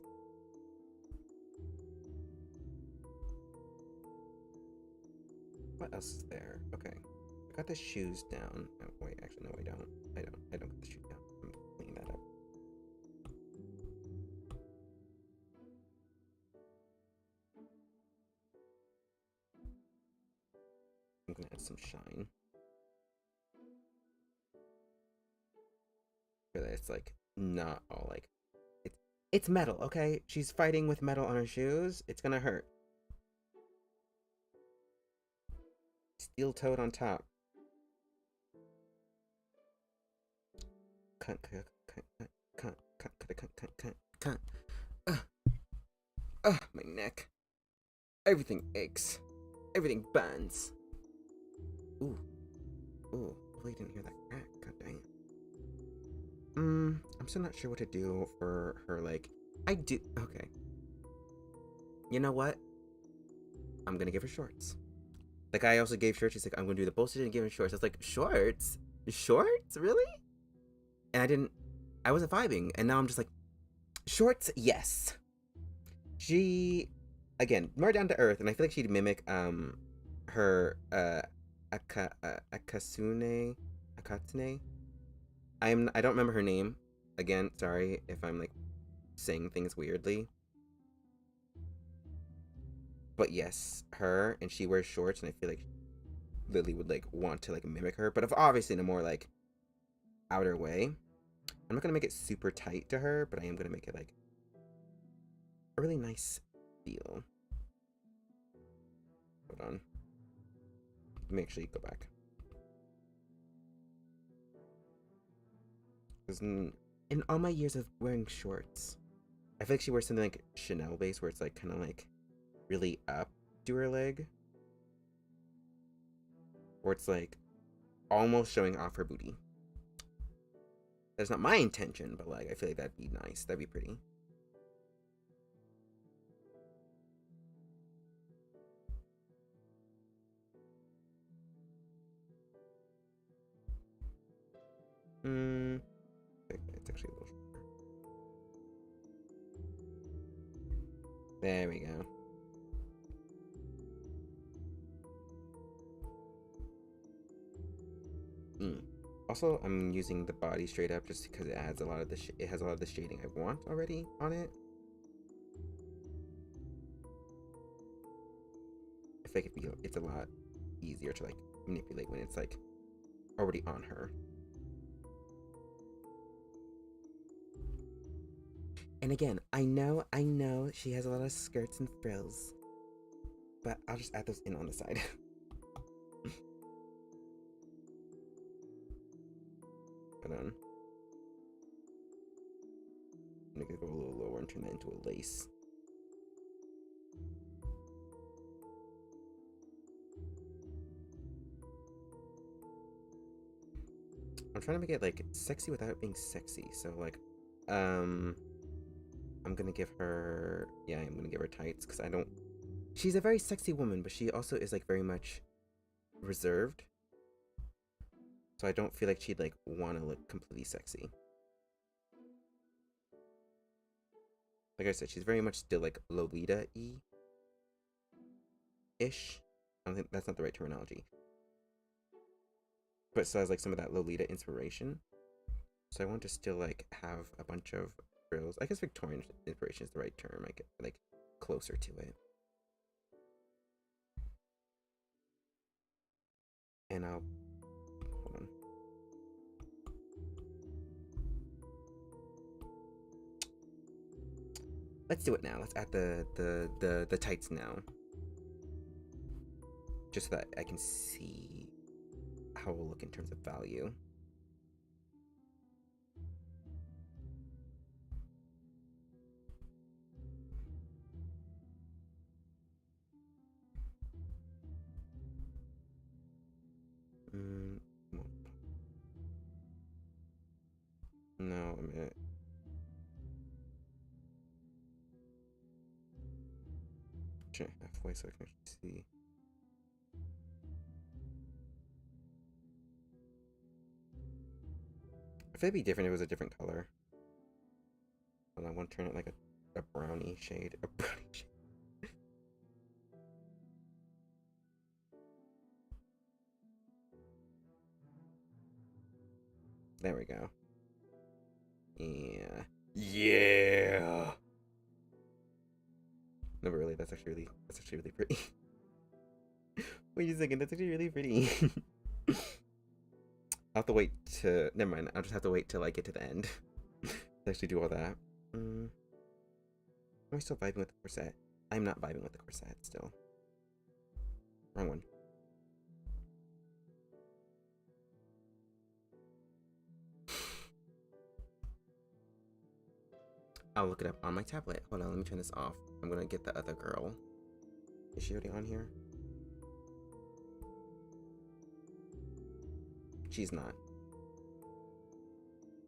What else is there? Okay, I got the shoes down. Oh, wait, actually, no, I don't. I don't get the shoes down. I'm cleaning that up. I'm gonna add some shine. So that it's like not all like it's metal, okay? She's fighting with metal on her shoes. It's gonna hurt. Steel toed on top. Cunt. My neck. Everything aches. Everything burns. Ooh. Hopefully you didn't hear that crack. God dang. I'm still not sure what to do for her, like, okay. You know what? I'm gonna give her shorts. The guy also gave shorts. He's like, I'm gonna do the bullshit and give him shorts. I was like, shorts? Shorts? Really? And I wasn't vibing. And now I'm just like, shorts? Yes. She, again, more down to earth. And I feel like she'd mimic, her, Akatsune. I don't remember her name. Again, sorry if I'm, like, saying things weirdly. But yes, her, and she wears shorts, and I feel like Lily would like want to like mimic her, but if obviously in a more like outer way. I'm not gonna make it super tight to her, but I am gonna make it like a really nice feel. Hold on. Let me actually go back. Because in all my years of wearing shorts, I feel like she wears something like Chanel base where it's like kind of like really up to her leg. Or it's like almost showing off her booty. That's not my intention, but like I feel like that'd be nice. That'd be pretty. It's actually a little shorter. There we go. Also, I'm using the body straight up just because it adds a lot of the it has a lot of the shading I want already on it. I feel like it's a lot easier to like manipulate when it's like already on her. And again, I know she has a lot of skirts and frills, but I'll just add those in on the side. Hold on. Make it go a little lower and turn that into a lace. I'm trying to make it like sexy without it being sexy. So like, I'm gonna give her, yeah, I'm gonna give her tights because I don't. She's a very sexy woman, but she also is like very much reserved. So I don't feel like she'd like want to look completely sexy. Like I said, she's very much still like Lolita-y ish. I don't think that's not the right terminology. But still has like some of that Lolita inspiration. So I want to still like have a bunch of frills. I guess Victorian inspiration is the right term. I get like closer to it. And I'll hold on. Let's do it now. Let's add the tights now. Just so that I can see how it will look in terms of value. No, a minute. Halfway so I can actually see. I feel it'd be different if it was a different color. But I want to turn it like a brownie shade. A brownie shade. There we go. Yeah. Yeah. No, but really, that's actually really pretty. Wait a second, that's actually really pretty. I'll have to wait to. Never mind. I'll just have to wait till I get to the end to actually do all that. Am I still vibing with the corset? I'm not vibing with the corset still. Wrong one. I'll look it up on my tablet. Hold on, let me turn this off. I'm gonna get the other girl. Is she already on here? She's not.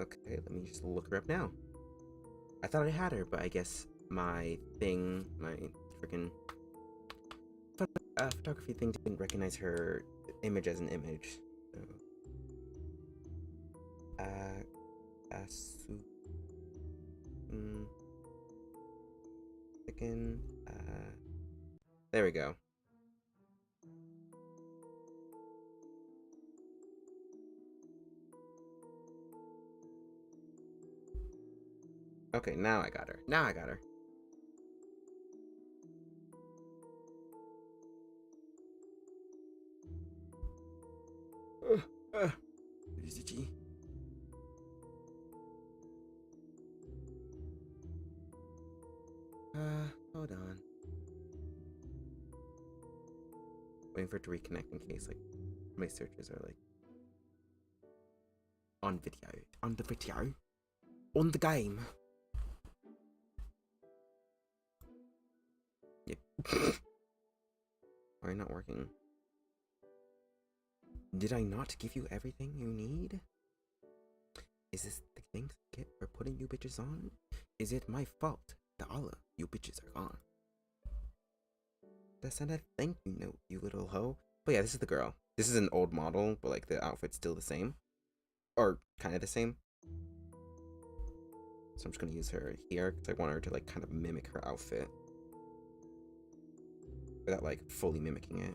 Okay, let me just look her up now. I thought I had her, but I guess my thing, my freaking photography thing didn't recognize her image as an image. So, Tekken, there we go. Okay, now I got her. Now I got her. Hold on. Waiting for it to reconnect in case, like, my searches are, like, on video. On the video. On the game. Yep. Why not working? Did I not give you everything you need? Is this the thing to get for putting you bitches on? Is it my fault that all of you bitches are gone? That's not a thank you note, you little hoe. But yeah, this is the girl. This is an old model, but like the outfit's still the same. Or kind of the same. So I'm just gonna use her here because I want her to like kind of mimic her outfit. Without like fully mimicking it.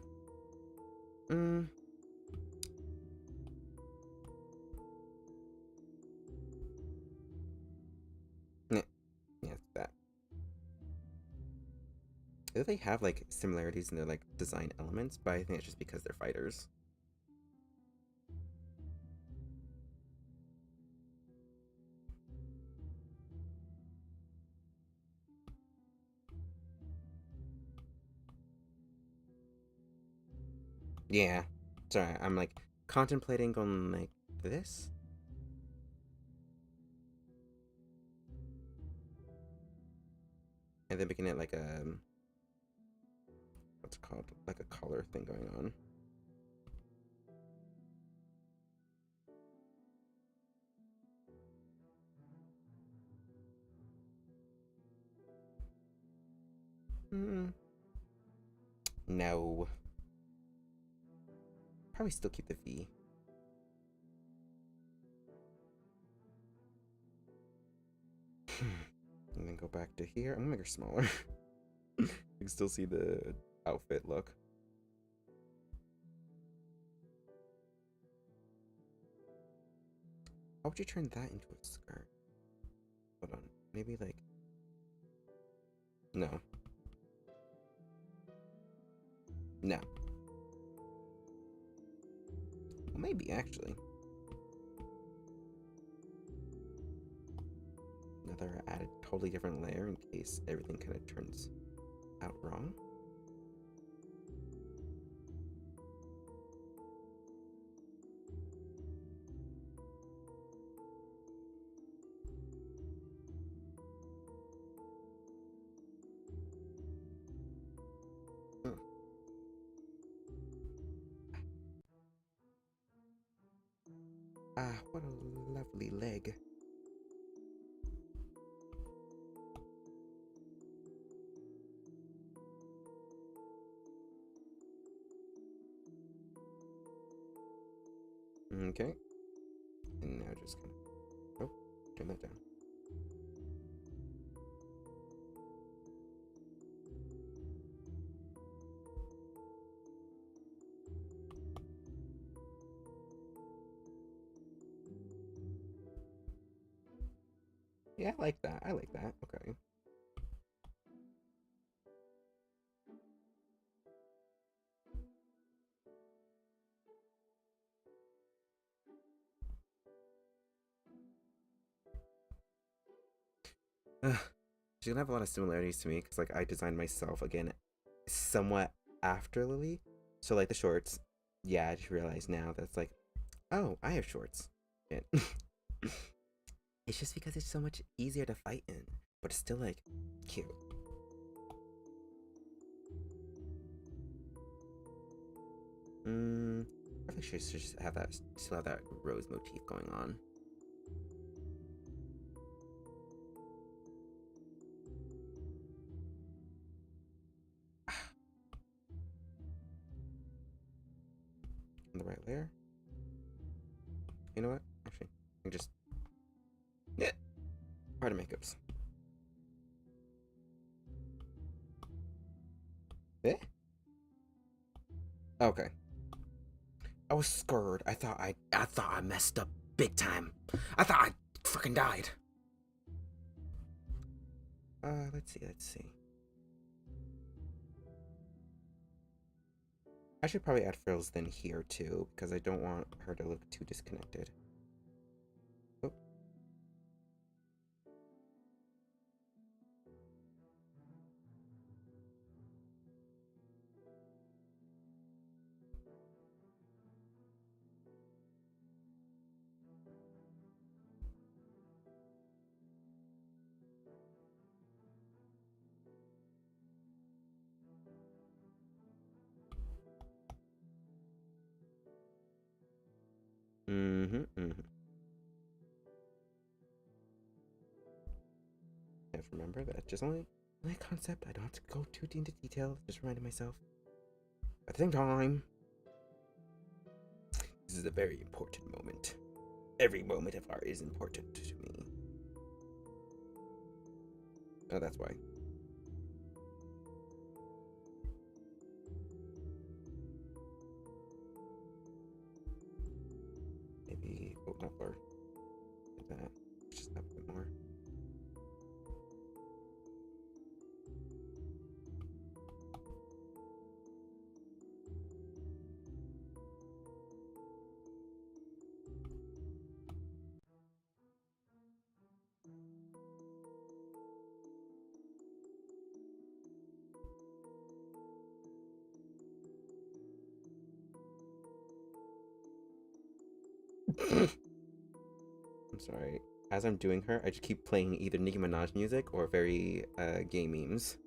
Yeah, it's that. They have like similarities in their like design elements, but I think it's just because they're fighters. Yeah. Sorry, I'm like contemplating going like this. And then making it like a what's it called? Like a collar thing going on. No. Probably still keep the V. And then go back to here. I'm gonna make her smaller. You can still see the outfit look. How would you turn that into a skirt? Hold on. Maybe like... No. No. maybe actually. Another added totally different layer in case everything kind of turns out wrong. Ah, what a lovely leg. Okay. And now just kind of, oh, turn that down. Yeah, I like that. I like that. Okay. She's gonna have a lot of similarities to me because like I designed myself again somewhat after Lili. So like the shorts, yeah, I just realized now that's like, oh, I have shorts. And it's just because it's so much easier to fight in, but it's still like cute. I think she should just have that, still have that rose motif going on. On the right layer. You know what? Actually, I can just, yeah, part of makeups. Eh? Okay. I was scared. I thought I messed up big time. I thought I fucking died. Let's see. I should probably add frills then here too, because I don't want her to look too disconnected. Oh. I have to remember that just only my concept. I don't have to go too into detail. Just reminding myself. At the same time, this is a very important moment. Every moment of art is important to me. Oh, that's why. Maybe, oh, not blur. Like that. Just a bit more. I'm sorry. As I'm doing her, I just keep playing either Nicki Minaj music or very gay memes.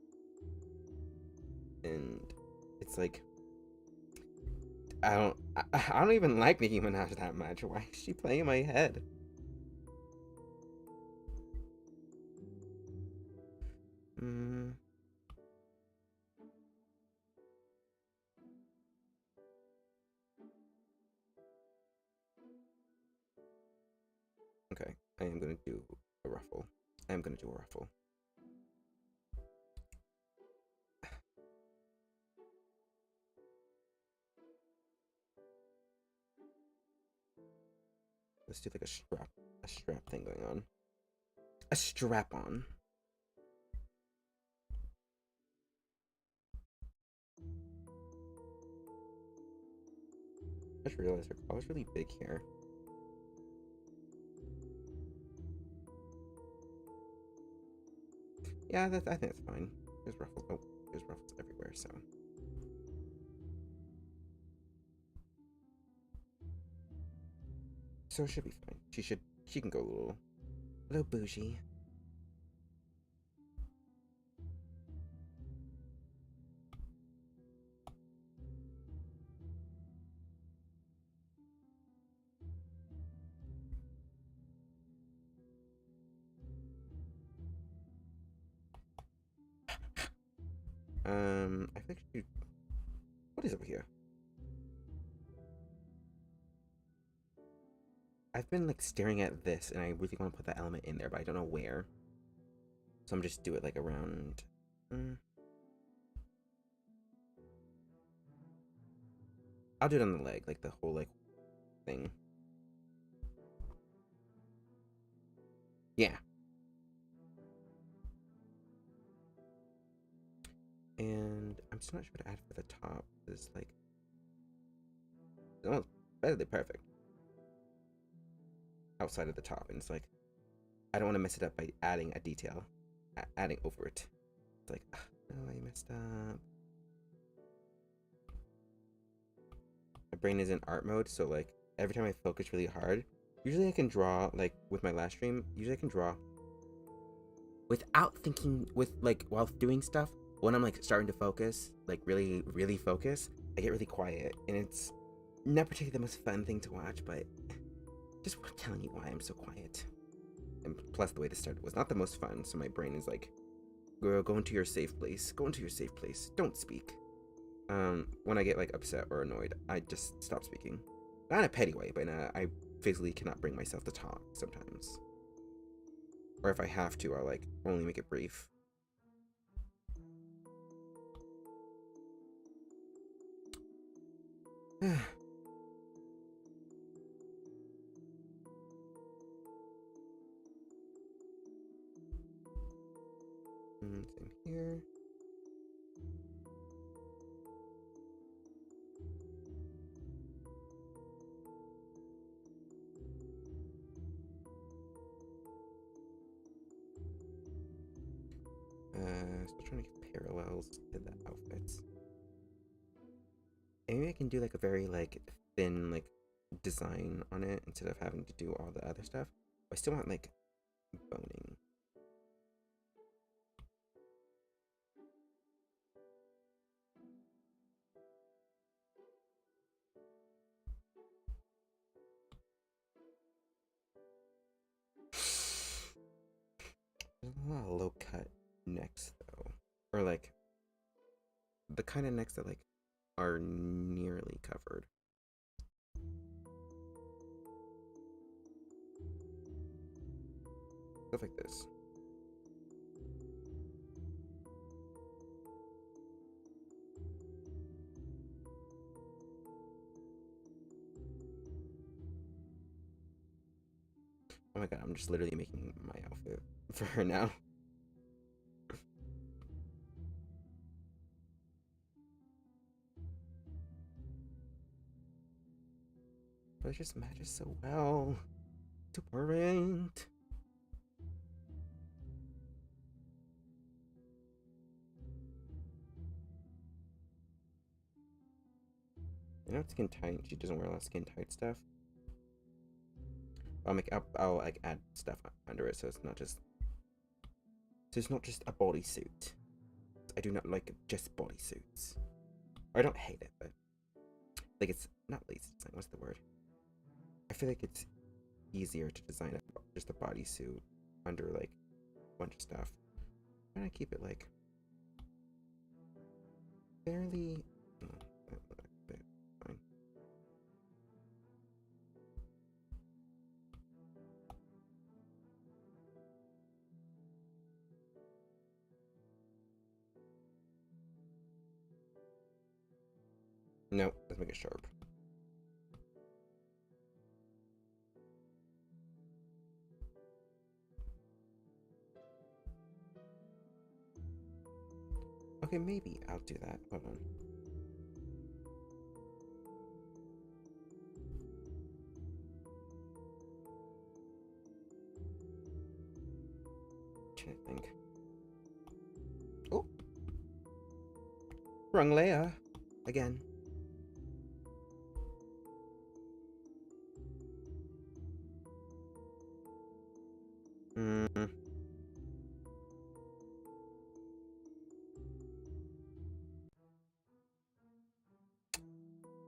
And it's like, I don't even like Nicki Minaj that much. Why is she playing in my head? Okay, I am gonna do a ruffle. I am gonna do a ruffle. Let's do like a strap thing going on. A strap on. I just realized her collar's really big here. Yeah, I think that's fine. There's ruffles. Oh, there's ruffles everywhere, so. So it should be fine. She can go a little bougie. I think she. What is over here? I've been like staring at this, and I really want to put that element in there, but I don't know where. So I'm just do it like around. I'll do it on the leg, like the whole like thing. Yeah. And I'm still not sure what to add for the top. It's like, oh, better than perfect. Outside of the top, and it's like, I don't want to mess it up by adding a detail, adding over it. It's like, no, I messed up. My brain is in art mode, so like every time I focus really hard, usually I can draw like with my last stream. Usually I can draw without thinking, with like while doing stuff. When I'm like starting to focus, like really focus, I get really quiet, and it's not particularly the most fun thing to watch, but just telling you why I'm so quiet. And plus the way this started was not the most fun, so my brain is like, girl, go into your safe place. Go into your safe place. Don't speak. When I get like upset or annoyed, I just stop speaking. Not in a petty way, but I physically cannot bring myself to talk sometimes. Or if I have to, I'll like only make it brief. Same here. Still trying to get parallels to the outfits. Maybe I can do like a very like thin like design on it instead of having to do all the other stuff. I still want like boning. There's a lot of low cut necks though, or like the kind of necks that like are nearly covered. Stuff like this. Oh my god, I'm just literally making my outfit for her now. But it just matches so well. Too perfect. I know it's skin tight. She doesn't wear a lot of skin tight stuff. I'll like add stuff under it, so it's not just a bodysuit. I do not like just bodysuits. Or I don't hate it, but like it's not lazy design. What's the word? I feel like it's easier to design just a bodysuit under like a bunch of stuff. I'm trying to keep it like fairly. Fine. No, let's make it sharp. Okay, maybe I'll do that. Hold on. I think. Oh! Wrong Leia. Again.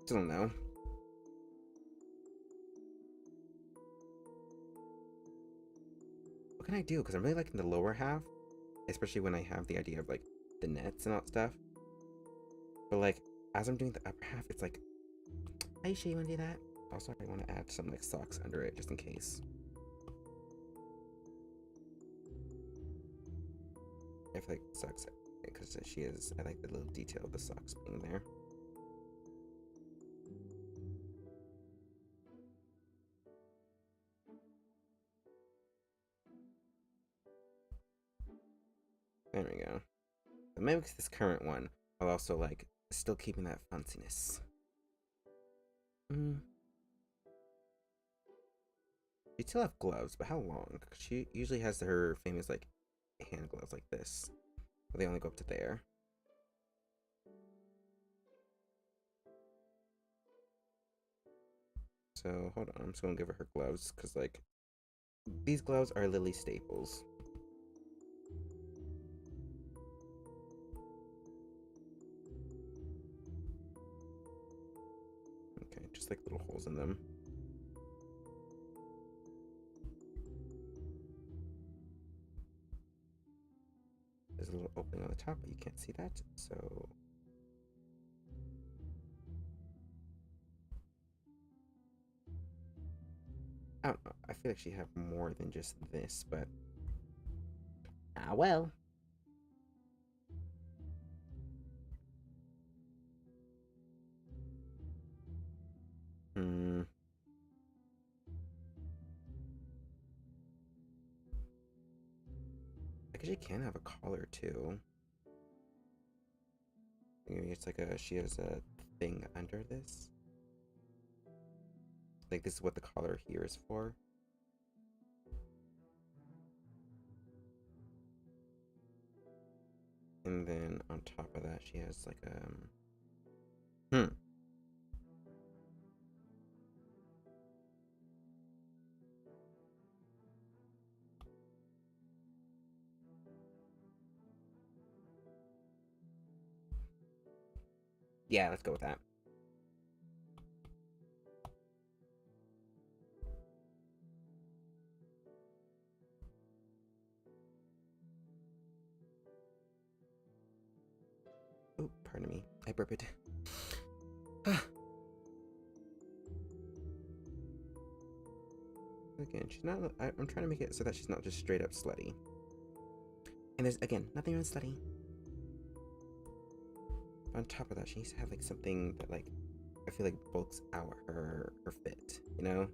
Still don't know. What can I do? Because I'm really liking the lower half. Especially when I have the idea of, like, the nets and all that stuff. But, like, as I'm doing the upper half, it's like, are you sure you want to do that? Also, I want to add some, like, socks under it, just in case. I feel like socks, because she is, I like the little detail of the socks being there. There we go. But maybe with this current one, I'll also, like, still keeping that fanciness. She still have gloves, but how long? She usually has her famous, like, hand gloves like this. But they only go up to there. So, hold on. I'm just gonna give her her gloves, because, like, these gloves are Lili staples. Okay, just, like, little holes in them. There's a little opening on the top, but you can't see that, so... I don't know. I feel like she have more than just this, but... Ah, well. I guess she can have a collar, too. Maybe it's like she has a thing under this. Like, this is what the collar here is for. And then on top of that, she has like Yeah, let's go with that. Oh, pardon me. I burped. Again, she's not... I'm trying to make it so that she's not just straight up slutty. And there's, again, nothing wrong with slutty. But on top of that, she needs to have, like, something that, like, I feel like bulks out her fit, you know?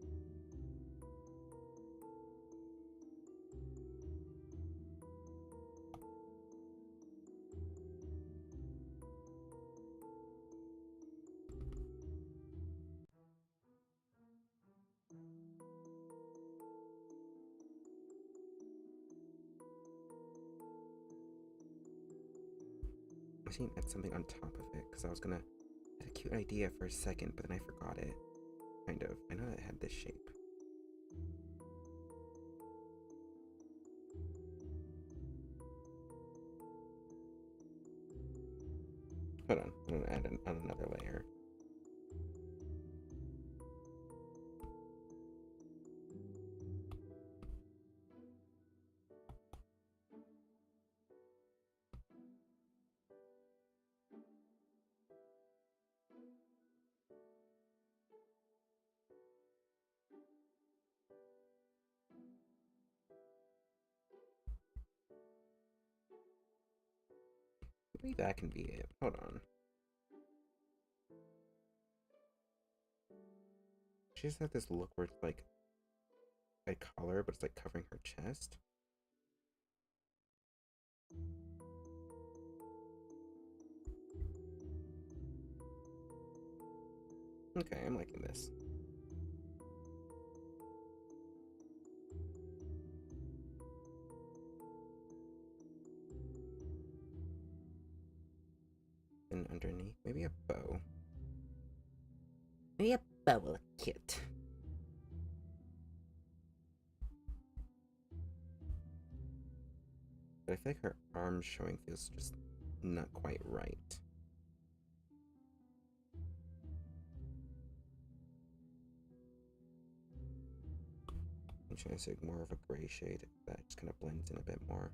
I should add something on top of it, because I was gonna... I had a cute idea for a second, but then I forgot it. Kind of. I know that it had this shape. Hold on. I'm gonna add another layer. Maybe that can be it. Hold on. She just had this look where it's like a collar, but it's like covering her chest. Okay, I'm liking this. underneath. Maybe a bow. Maybe a bow will look cute. But I feel like her arm showing feels just not quite right. I'm trying to say more of a gray shade that just kind of blends in a bit more.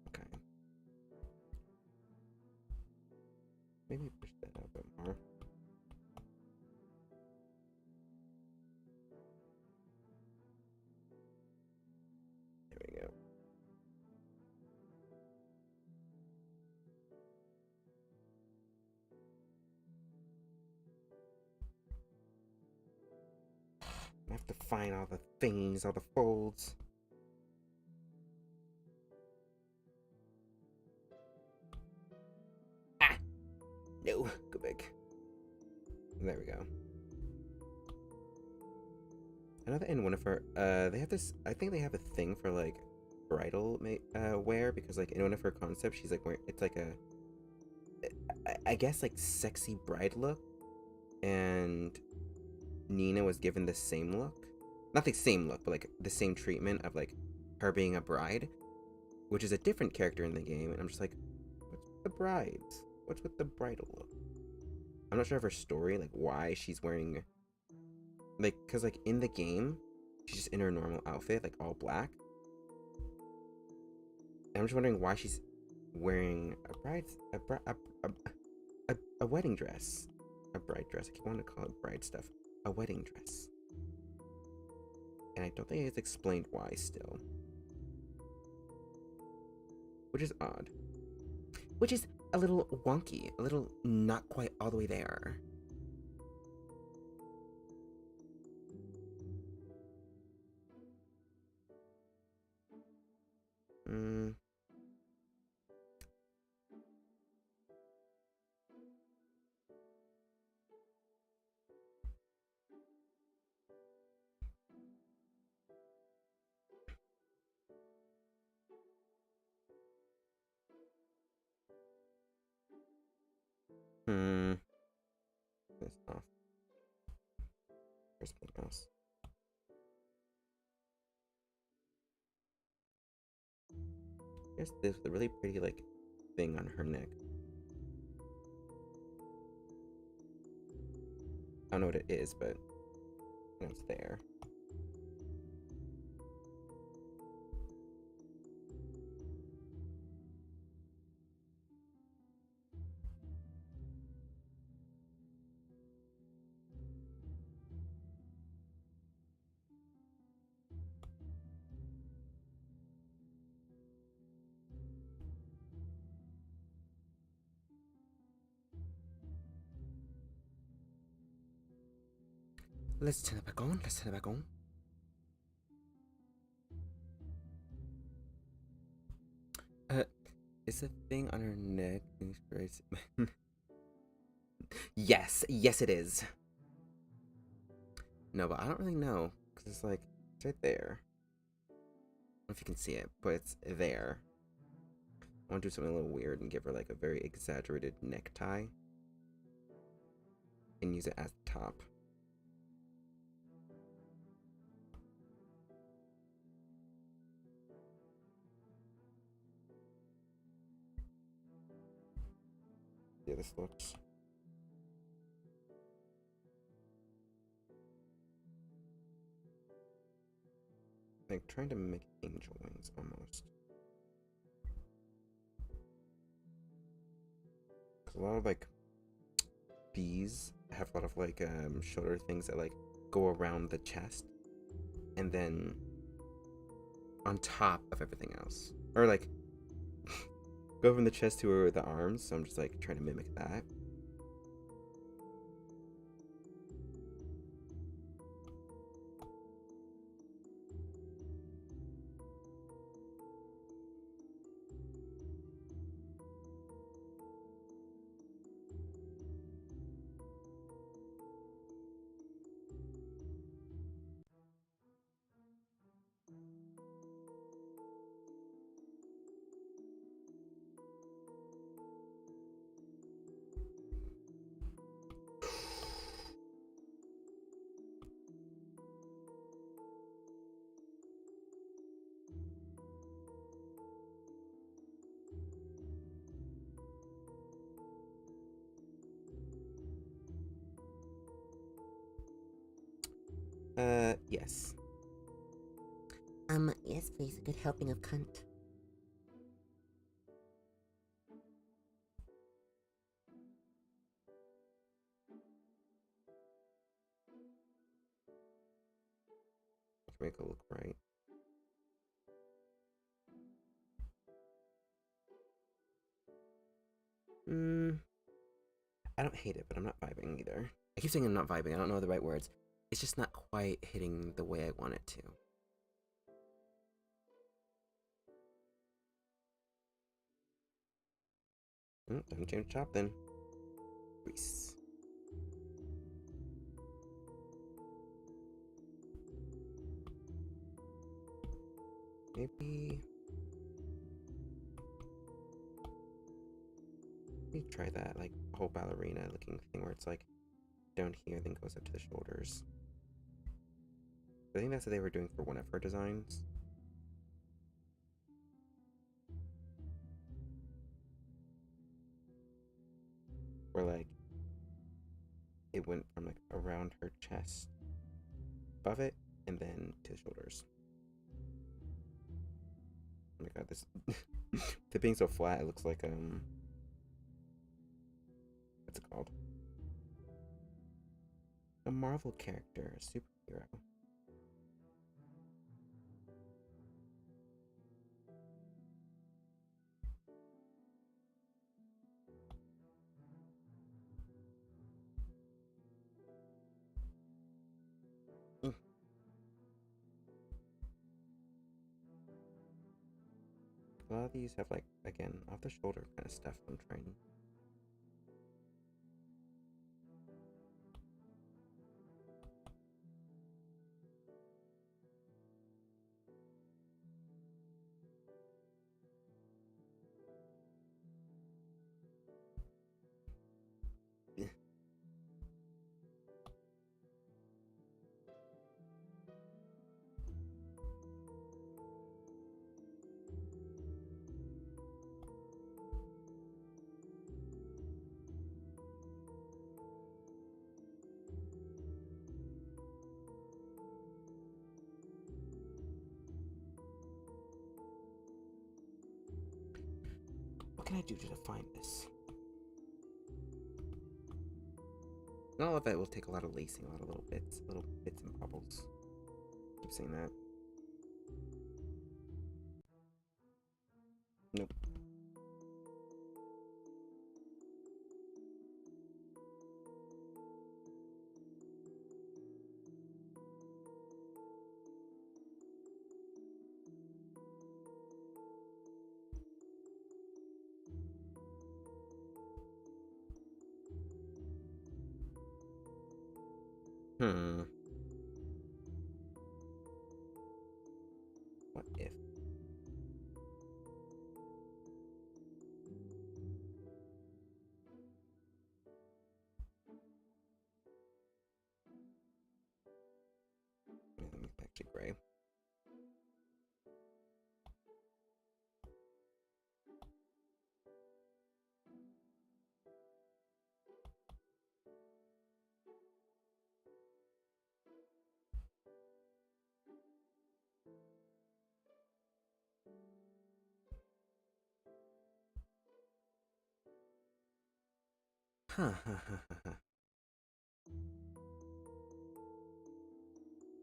Okay. Maybe push that out a bit more. There we go. I have to find all the things, all the folds. Ah! No, go back. There we go. I know that in one of her, they have this, I think they have a thing for, like, bridal wear, because, like, in one of her concepts, she's, like, wearing, it's, like, a, I guess, like, sexy bride look, and Nina was given the same look. Not the same look, but, like, the same treatment of, like, her being a bride, which is a different character in the game, and I'm just like, what's with the brides? What's with the bridal look? I'm not sure of her story, like, why she's wearing... Like, because, like, in the game, she's just in her normal outfit, like, all black. And I'm just wondering why she's wearing a wedding dress. A bride dress. I keep wanting to call it bride stuff. A wedding dress. And I don't think it's explained why still. Which is odd. Which is a little wonky. A little not quite all the way there. This off. Where's my mouse? Here's this the really pretty like thing on her neck. I don't know what it is, but it's there. Let's turn it back on. Let's turn it back on. Is the thing on her neck Yes, yes it is. No, but I don't really know. Because it's like, it's right there. I don't know if you can see it, but it's there. I want to do something a little weird and give her like a very exaggerated necktie. And use it as the top. Yeah, this looks... like trying to make angel wings almost. Cause a lot of like bees have a lot of like shoulder things that like go around the chest and then on top of everything else. Or like go from the chest to the arms, so I'm just like trying to mimic that. Yes. Yes, please. A good helping of cunt. Make it look right. I don't hate it, but I'm not vibing either. I keep saying I'm not vibing. I don't know the right words. It's just not quite hitting the way I want it to. Don't change chop then. Grease. Maybe try that, like, whole ballerina looking thing where it's like down here, then goes up to the shoulders. I think that's what they were doing for one of her designs. Where, like, it went from, like, around her chest, above it, and then to the shoulders. Oh my god, this... it being so flat, it looks like, what's it called? A Marvel character, a superhero. A lot of these have, like, again, off the shoulder kind of stuff I'm trying. What can I do to define this? Not all of it will take a lot of lacing, a lot of little bits and bobbles. Keep saying that. Nope. What if? Let me back to gray. Now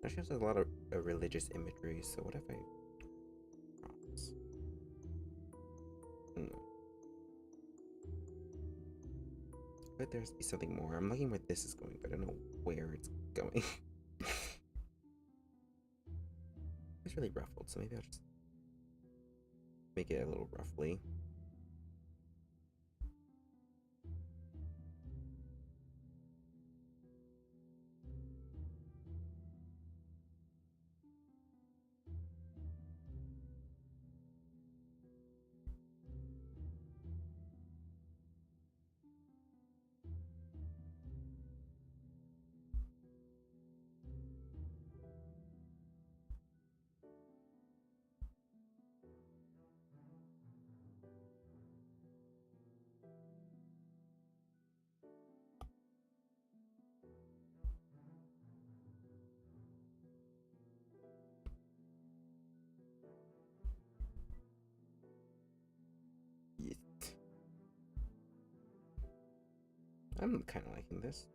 she has a lot of religious imagery, so what if I cross? No. But there's be something more. I'm looking where this is going, but I don't know where it's going. It's really ruffled, so maybe I'll just make it a little roughly. I'm kind of liking this.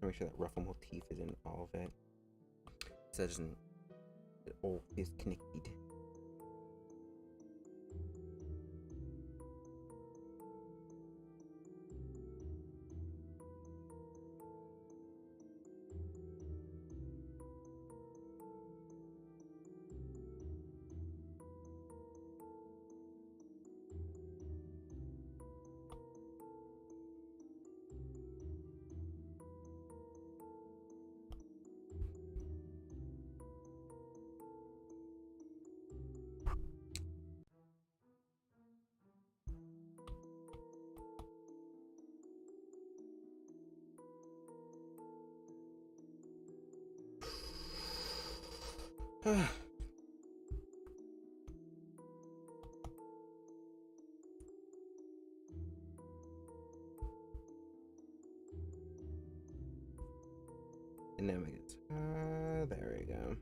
Make sure that ruffle motif is in all of it, so it doesn't all is connected. And now my guitar, there we go.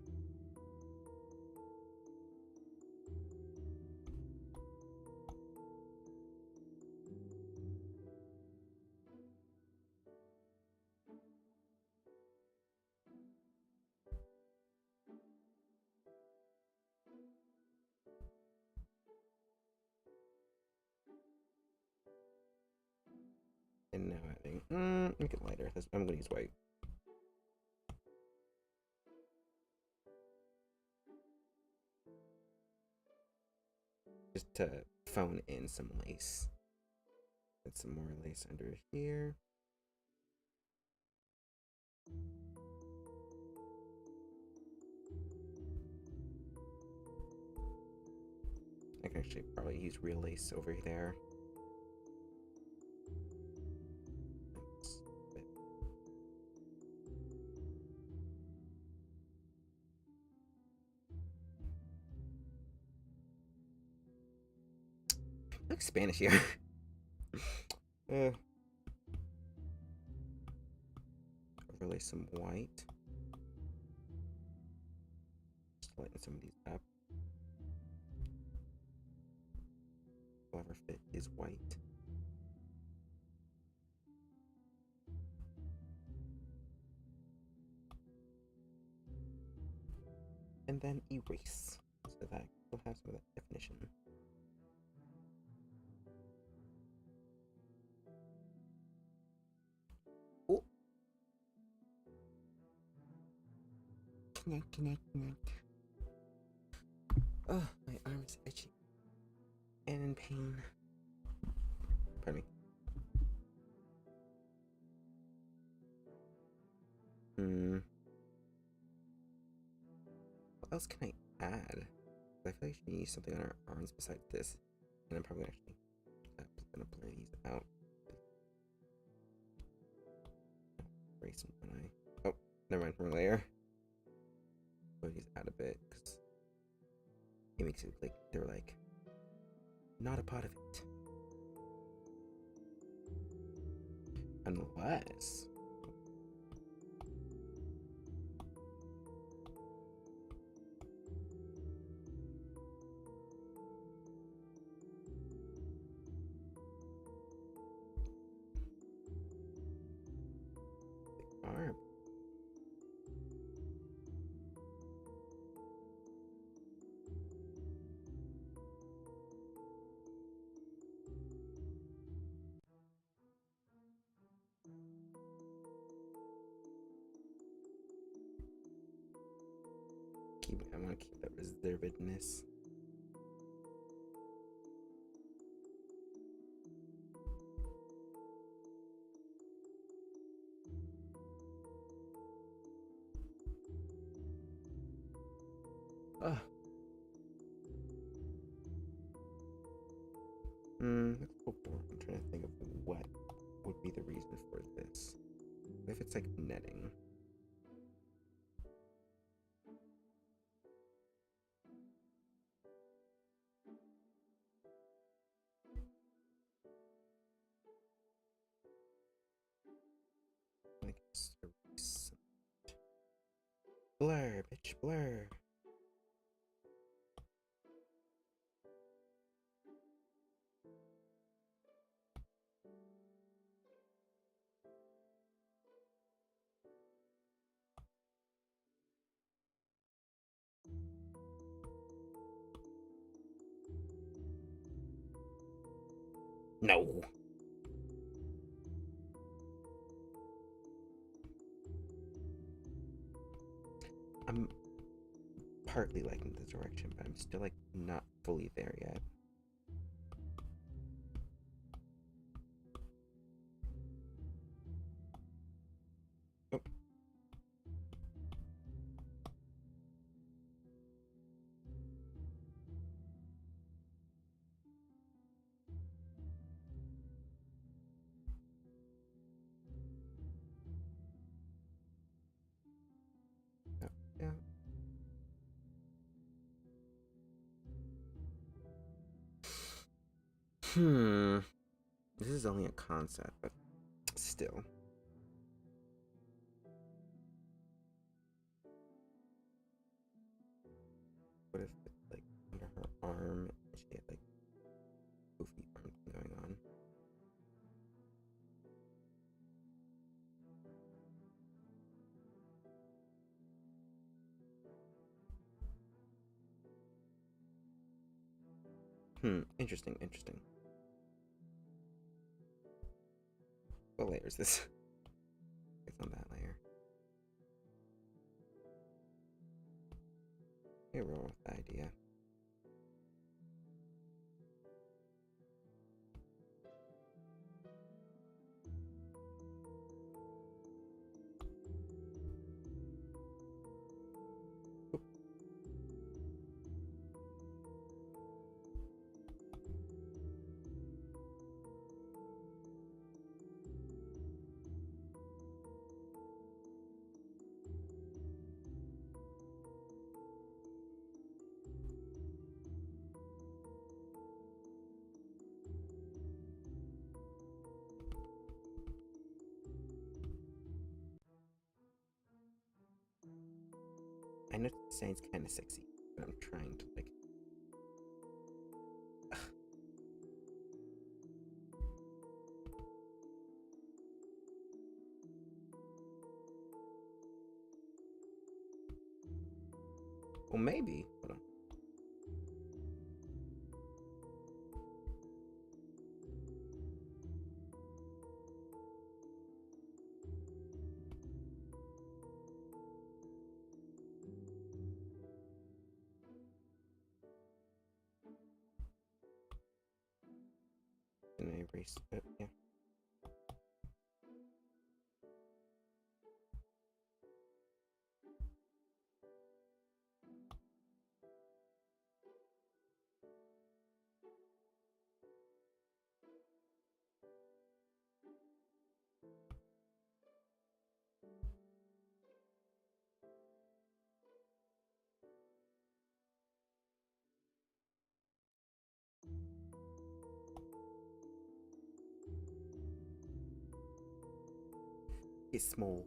And now adding, make it lighter. I'm gonna use white. Just to phone in some lace. Put some more lace under here. I can actually probably use real lace over there. Looks Spanish here. Overlay some white. Just lighten some of these up. Clever fit is white. And then erase, so that we'll have some of that definition. Oh! Connect. Oh, my arm is itchy and in pain. Pardon me. What else can I add? I feel like she needs something on her arms besides this. And I'm probably actually gonna blur these out. Erase one eye. Oh, never mind, wrong layer. Blur these out a bit because it makes it like they're like not a part of it. Unless arm. I want to keep that reservedness. That's a little bored. I'm trying to think of what would be the reason for this. What if it's like netting? Blur, bitch, blur. No. I'm partly liking the direction, but I'm still like not fully there yet. Oh. Oh, yeah. This is only a concept, but still. What if it's like under her arm and she had like goofy arm thing going on? Interesting, interesting. What layer is this? It's on that layer. Okay, roll with the idea. I know the design's kind of sexy, but I'm trying to like. Well, maybe. Hold on. Can I erase it? Yeah. It's small.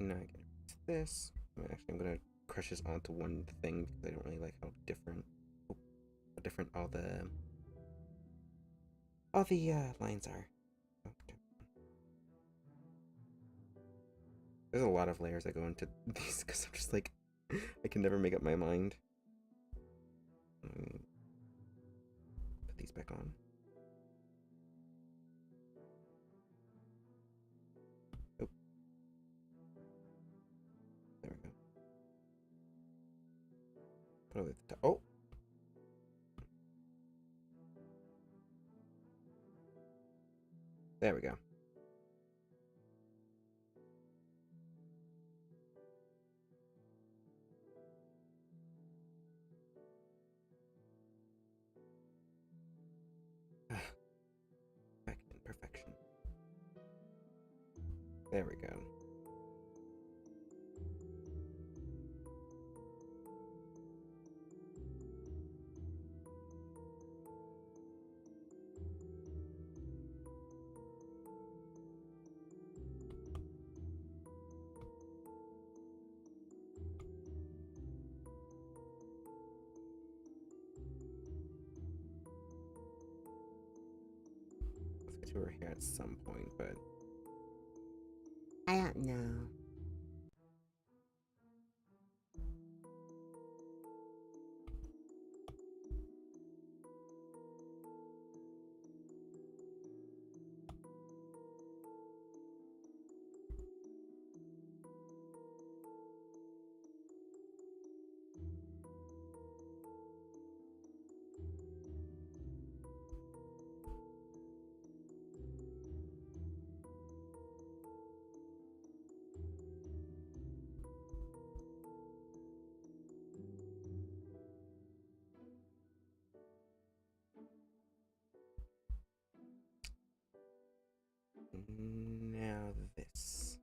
Now I can erase this. Actually, I'm gonna crush this onto one thing because I don't really like how different, all the lines are. Okay. There's a lot of layers that go into these because I'm just like, I can never make up my mind. Put these back on. Oh. There we go. Put it at the top. Oh! There we go. There we go. Let's get to her hair at some point, but I don't know. now this.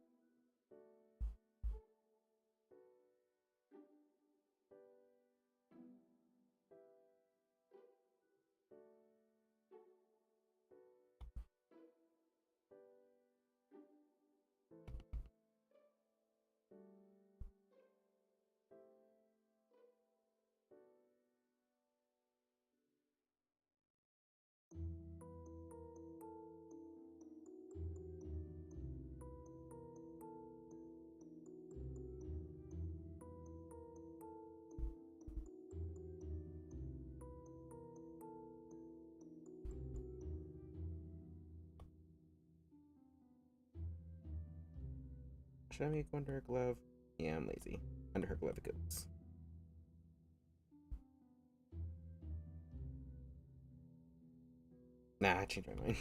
Should I make under her glove? Yeah, I'm lazy. Under her glove it goes. Nah, I changed my mind.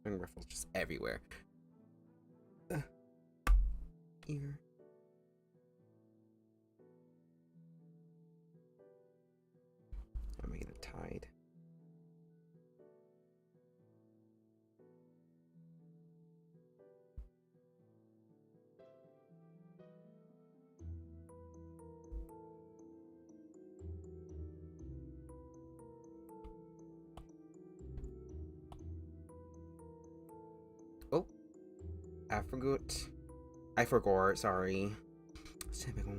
And ruffles just everywhere. Ear. I'm making it tied. Oh, I forgot. I forgot, sorry. Typical.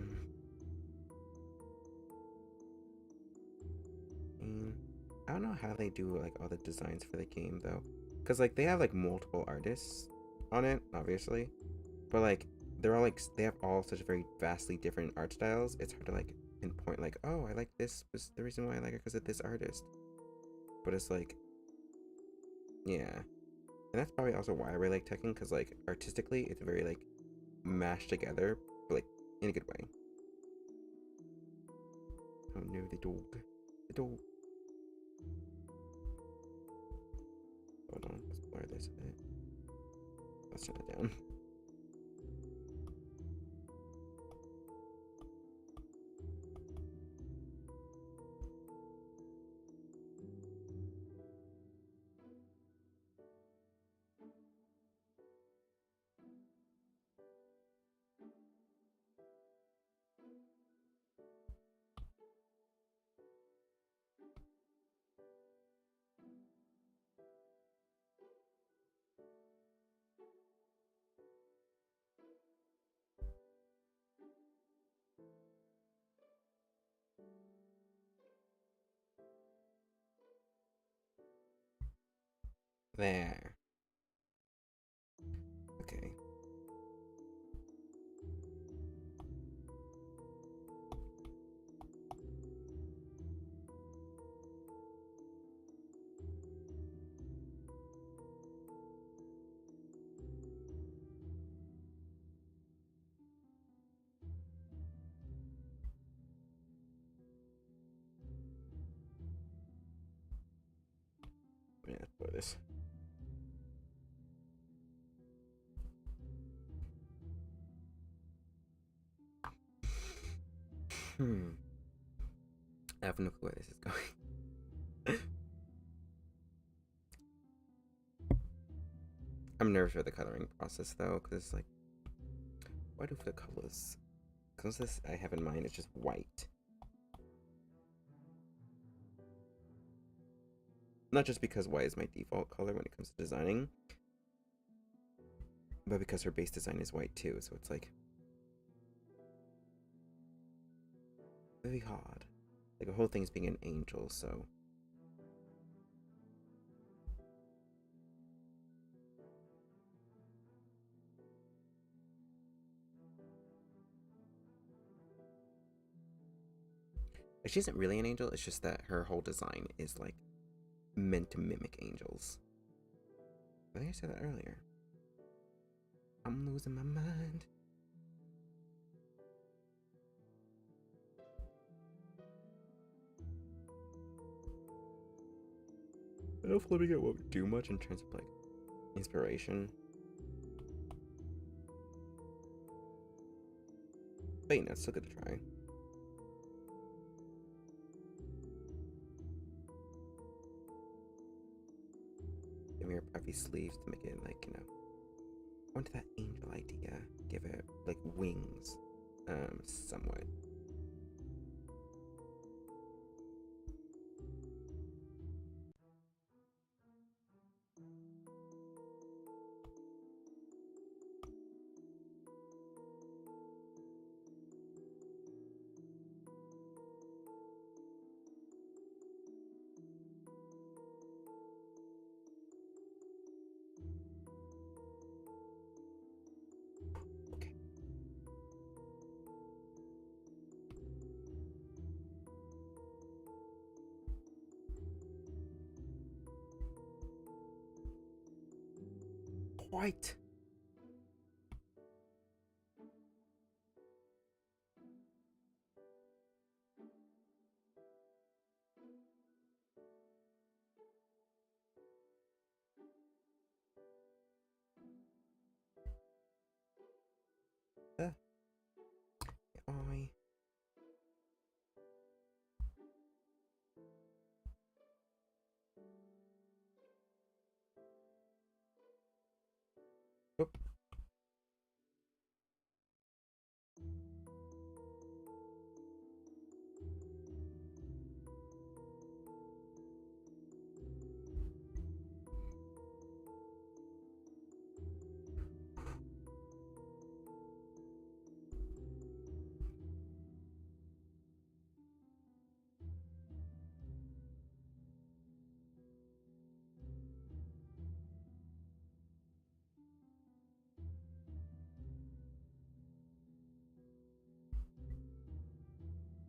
I don't know how they do like all the designs for the game though, because like they have like multiple artists on it, obviously, but like they're all like they have all such very vastly different art styles. It's hard to like pinpoint like, oh, I like this was the reason why I like it because of this artist. But it's like, yeah, and that's probably also why I really like Tekken, because like artistically it's very like mashed together, but like in a good way. Oh no, the dog, the dog. Hold on, let's blur this a bit. Let's turn it down. There. Okay. I have no clue where this is going. I'm nervous for the coloring process though, because it's like, why do the colors? Because this I have in mind is just white. Not just because white is my default color when it comes to designing, but because her base design is white too, so it's like very hard. Like the whole thing's being an angel, so she isn't really an angel, it's just that her whole design is like meant to mimic angels. I think I said that earlier. I'm losing my mind. I don't flipping it won't do much in terms of like inspiration. But you know, it's still good to try. Give me your puffy sleeves to make it like, you know, go into that angel idea. Give it like wings, somewhat. White. Eye. Oop.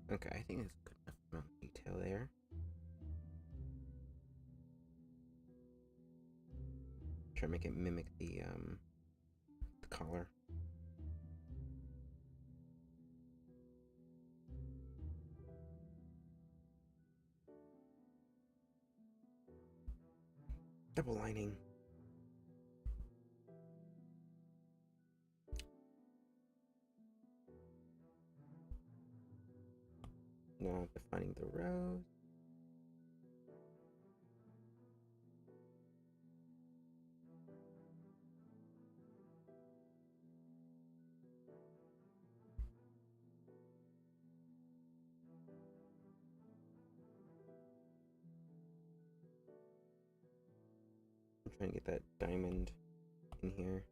Okay, I think there's good enough amount of detail there. Try to make it mimic the collar. Double lining. Now defining the rows. I'm trying to get that diamond in here.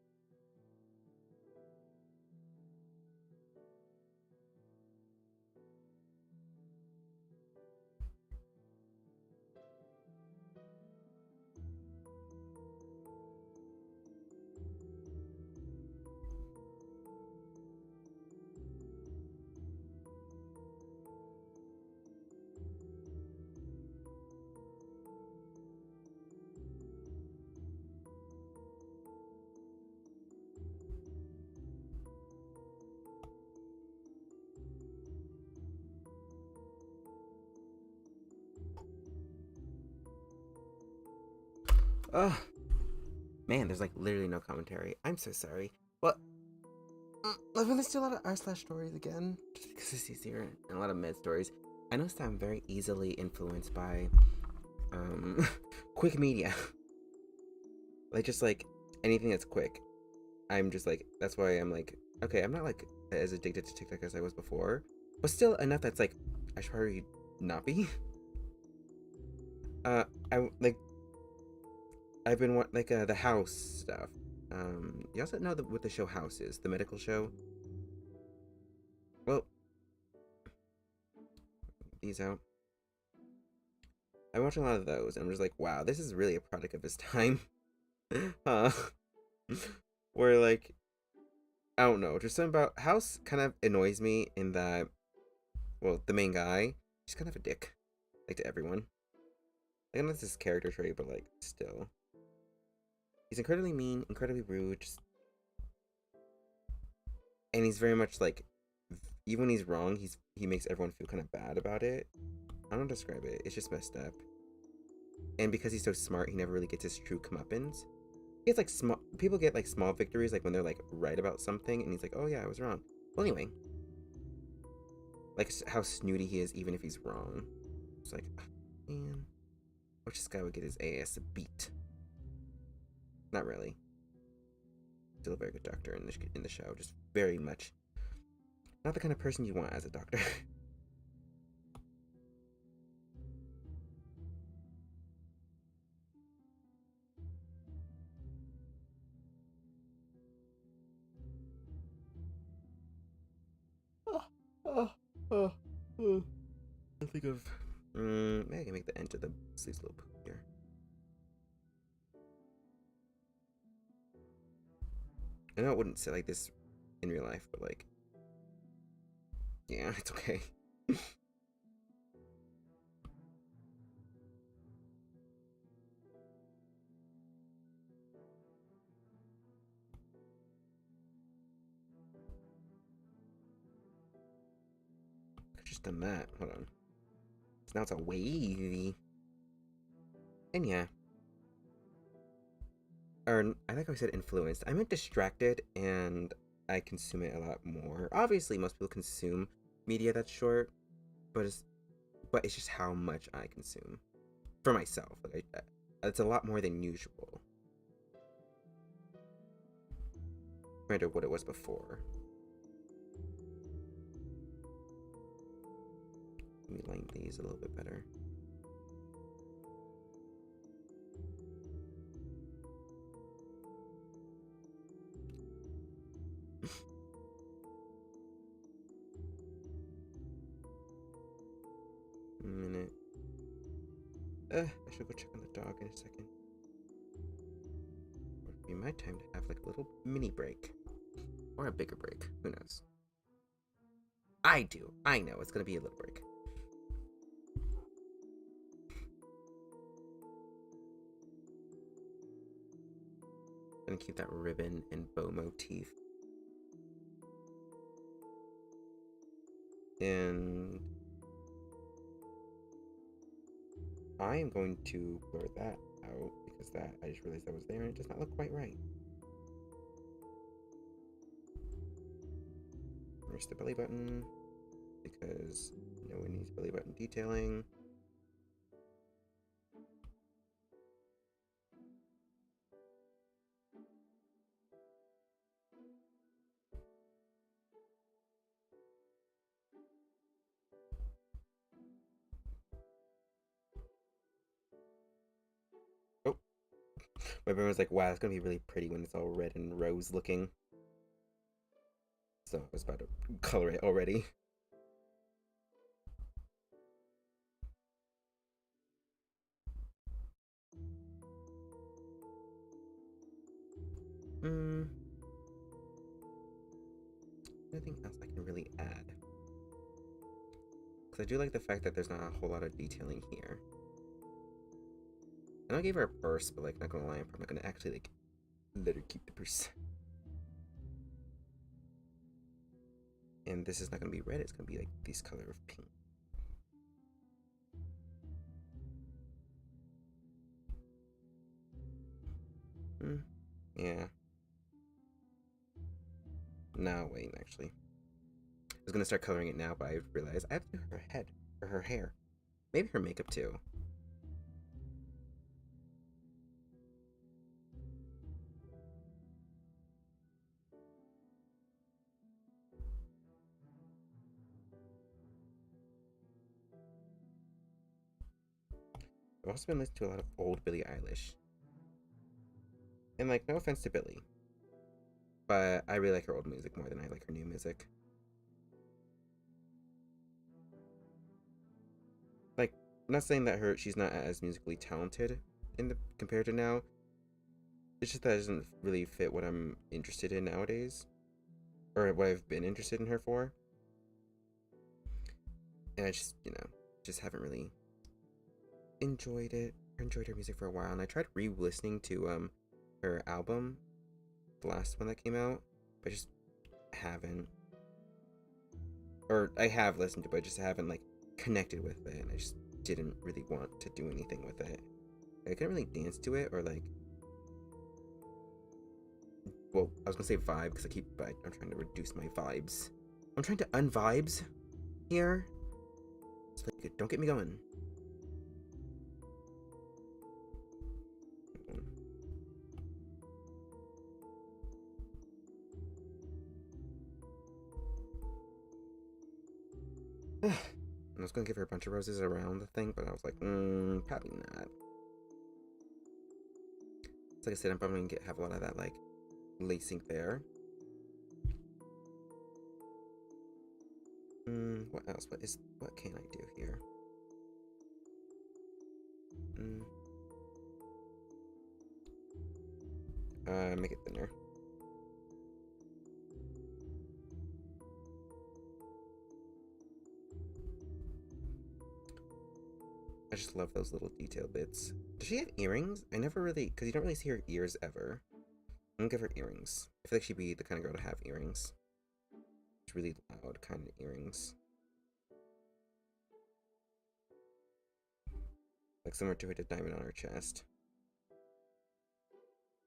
Oh, man, there's like literally no commentary. I'm so sorry. Well, I've been listening to a lot of r/slash stories again, just because it's easier, and a lot of med stories. I noticed that I'm very easily influenced by quick media. Like, just like anything that's quick. I'm just like, that's why I'm like, okay, I'm not like as addicted to TikTok as I was before, but still enough that's like, I should probably not be. I like, I've been like the House stuff. You also know what the show House is, the medical show. Well, these out. I'm watching a lot of those, and I'm just like, wow, this is really a product of its time. uh, where like, I don't know, just something about House kind of annoys me in that, well, the main guy, he's kind of a dick, like to everyone. I know that's his character trait, but like, still, he's incredibly mean, incredibly rude, just, and he's very much like, even when he's wrong, he makes everyone feel kind of bad about it. I don't describe it. It's just messed up. And because he's so smart, he never really gets his true comeuppance. He gets like small. People get like small victories, like when they're like right about something, and he's like, "Oh yeah, I was wrong." Well, anyway, like how snooty he is, even if he's wrong. It's like, man, I wish this guy would get his ass beat. Not really. Still a very good doctor in the show. Just very much not the kind of person you want as a doctor. I think of maybe I can make the end to the sleeves a little here. I know it wouldn't sit like this in real life, but like, yeah, it's okay. Just done that. Hold on. So now it's a wavy. And yeah. Or I think I said influenced. I meant distracted, and I consume it a lot more. Obviously, most people consume media that's short, but it's just how much I consume for myself. Like it's a lot more than usual compared to what it was before. Let me line these a little bit better. A minute. I should go check on the dog in a second. Or it'd be my time to have like a little mini break. Or a bigger break. Who knows? I do. I know. It's gonna be a little break. Gonna keep that ribbon and bow motif. And I am going to blur that out because that I just realized that was there and it does not look quite right. Where's the belly button? Because no one needs belly button detailing. Oh, my brain was like, wow, it's gonna be really pretty when it's all red and rose looking. So I was about to color it already. Nothing else I can really add. Because I do like the fact that there's not a whole lot of detailing here. And I gave her a purse, but like, not gonna lie, I'm probably gonna actually like let her keep the purse. And this is not gonna be red, it's gonna be like this color of pink. Yeah. No, wait, actually. I was gonna start coloring it now, but I realized I have to do her head, or her hair. Maybe her makeup too. I've also been listening to a lot of old Billie Eilish. And, like, no offense to Billie, but I really like her old music more than I like her new music. Like, I'm not saying that she's not as musically talented compared to now. It's just that it doesn't really fit what I'm interested in nowadays, or what I've been interested in her for. And I just, just haven't really enjoyed her music for a while. And I tried re-listening to her album, the last one that came out, but I just haven't. Or I have listened to it, but I just haven't like connected with it, and I just didn't really want to do anything with it. I couldn't really dance to it, or like, well, I was gonna say vibe because I'm trying to reduce my vibes. I'm trying to unvibes here. It's like, don't get me going. I was gonna give her a bunch of roses around the thing, but I was like, probably not. So like I said, I'm probably gonna have a lot of that like lacing there. What else? What can I do here? Make it thinner. I just love those little detail bits. Does she have earrings? I never really, because you don't really see her ears ever. I'm gonna give her earrings. I feel like she'd be the kind of girl to have earrings. It's really loud kind of earrings. Like similar to a diamond on her chest.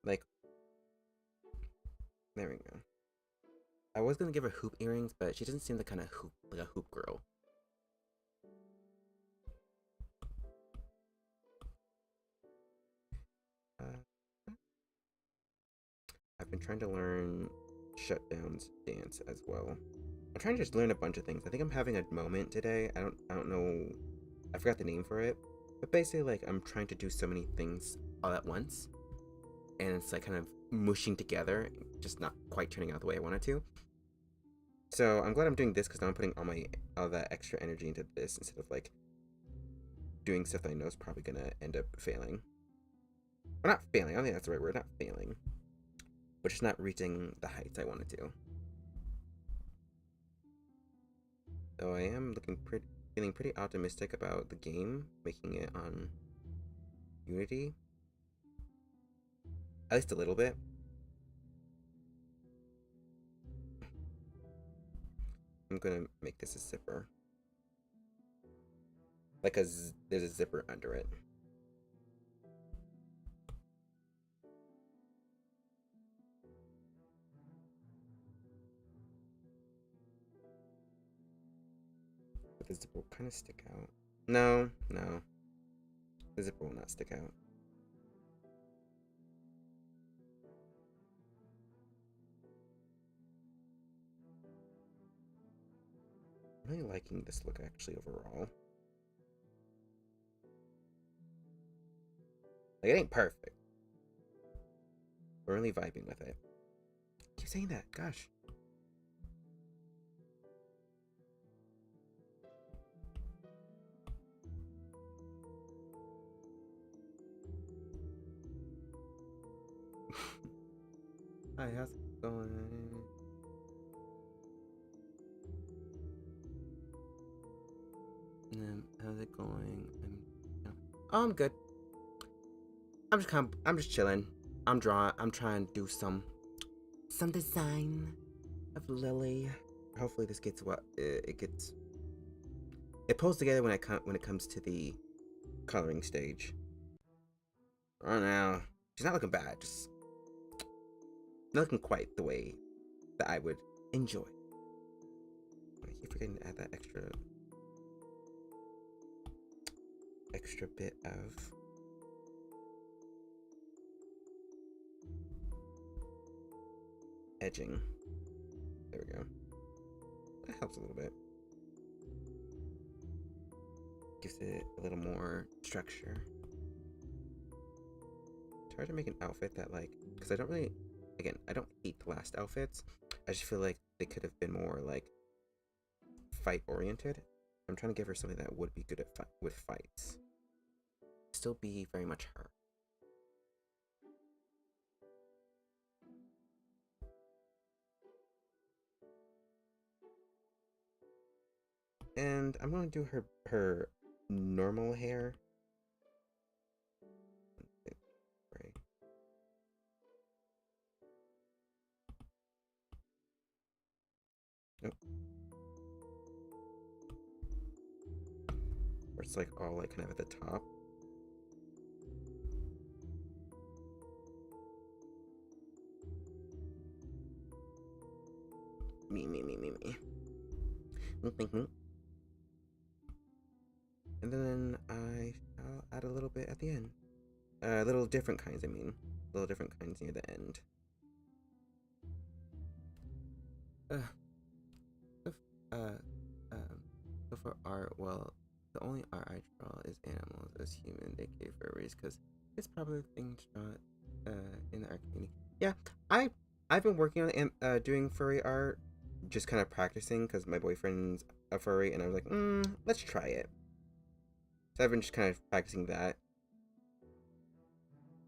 Like, there we go. I was gonna give her hoop earrings, but she doesn't seem the kind of like a hoop girl. I've been trying to learn Shutdown's dance as well. I'm trying to just learn a bunch of things. I think I'm having a moment today. I don't know. I forgot the name for it. But basically, like, I'm trying to do so many things all at once. And it's, like, kind of mushing together. Just not quite turning out the way I wanted to. So, I'm glad I'm doing this because now I'm putting all that extra energy into this instead of, like, doing stuff that I know is probably going to end up failing. Or not failing. I don't think that's the right word. Not failing. But just not reaching the heights I wanted to. So I am feeling pretty optimistic about the game, making it on Unity. At least a little bit. I'm gonna make this a zipper. Like there's a zipper under it. But the zipper will kind of stick out. No. The zipper will not stick out. I'm really liking this look actually overall. Like, it ain't perfect. We're really vibing with it. I keep saying that, gosh. Hi, how's it going? How's it going? I'm good. I'm just chilling. I'm trying to do some design of Lili. Hopefully this gets what it gets. It pulls together when it comes to the coloring stage. Oh no, she's not looking bad. Just not looking quite the way that I would enjoy. I keep forgetting to add that extra bit of edging. There we go. That helps a little bit. Gives it a little more structure. It's hard to make an outfit that, like, because I don't really, again, I don't hate the last outfits. I just feel like they could have been more, like, fight oriented. I'm trying to give her something that would be good at with fights. Still be very much her. And I'm going to do her normal hair. Right. Nope. Where it's like all like kind of at the top. Me. And then I'll add a little bit at the end. Little different kinds, I mean. Little different kinds near the end. So for art, well, the only art I draw is animals as human, aka furries, because it's probably the thing shot in the art community. Yeah, I've been working on doing furry art, just kind of practicing because my boyfriend's a furry, and I was like, let's try it. So I've been just kind of practicing that,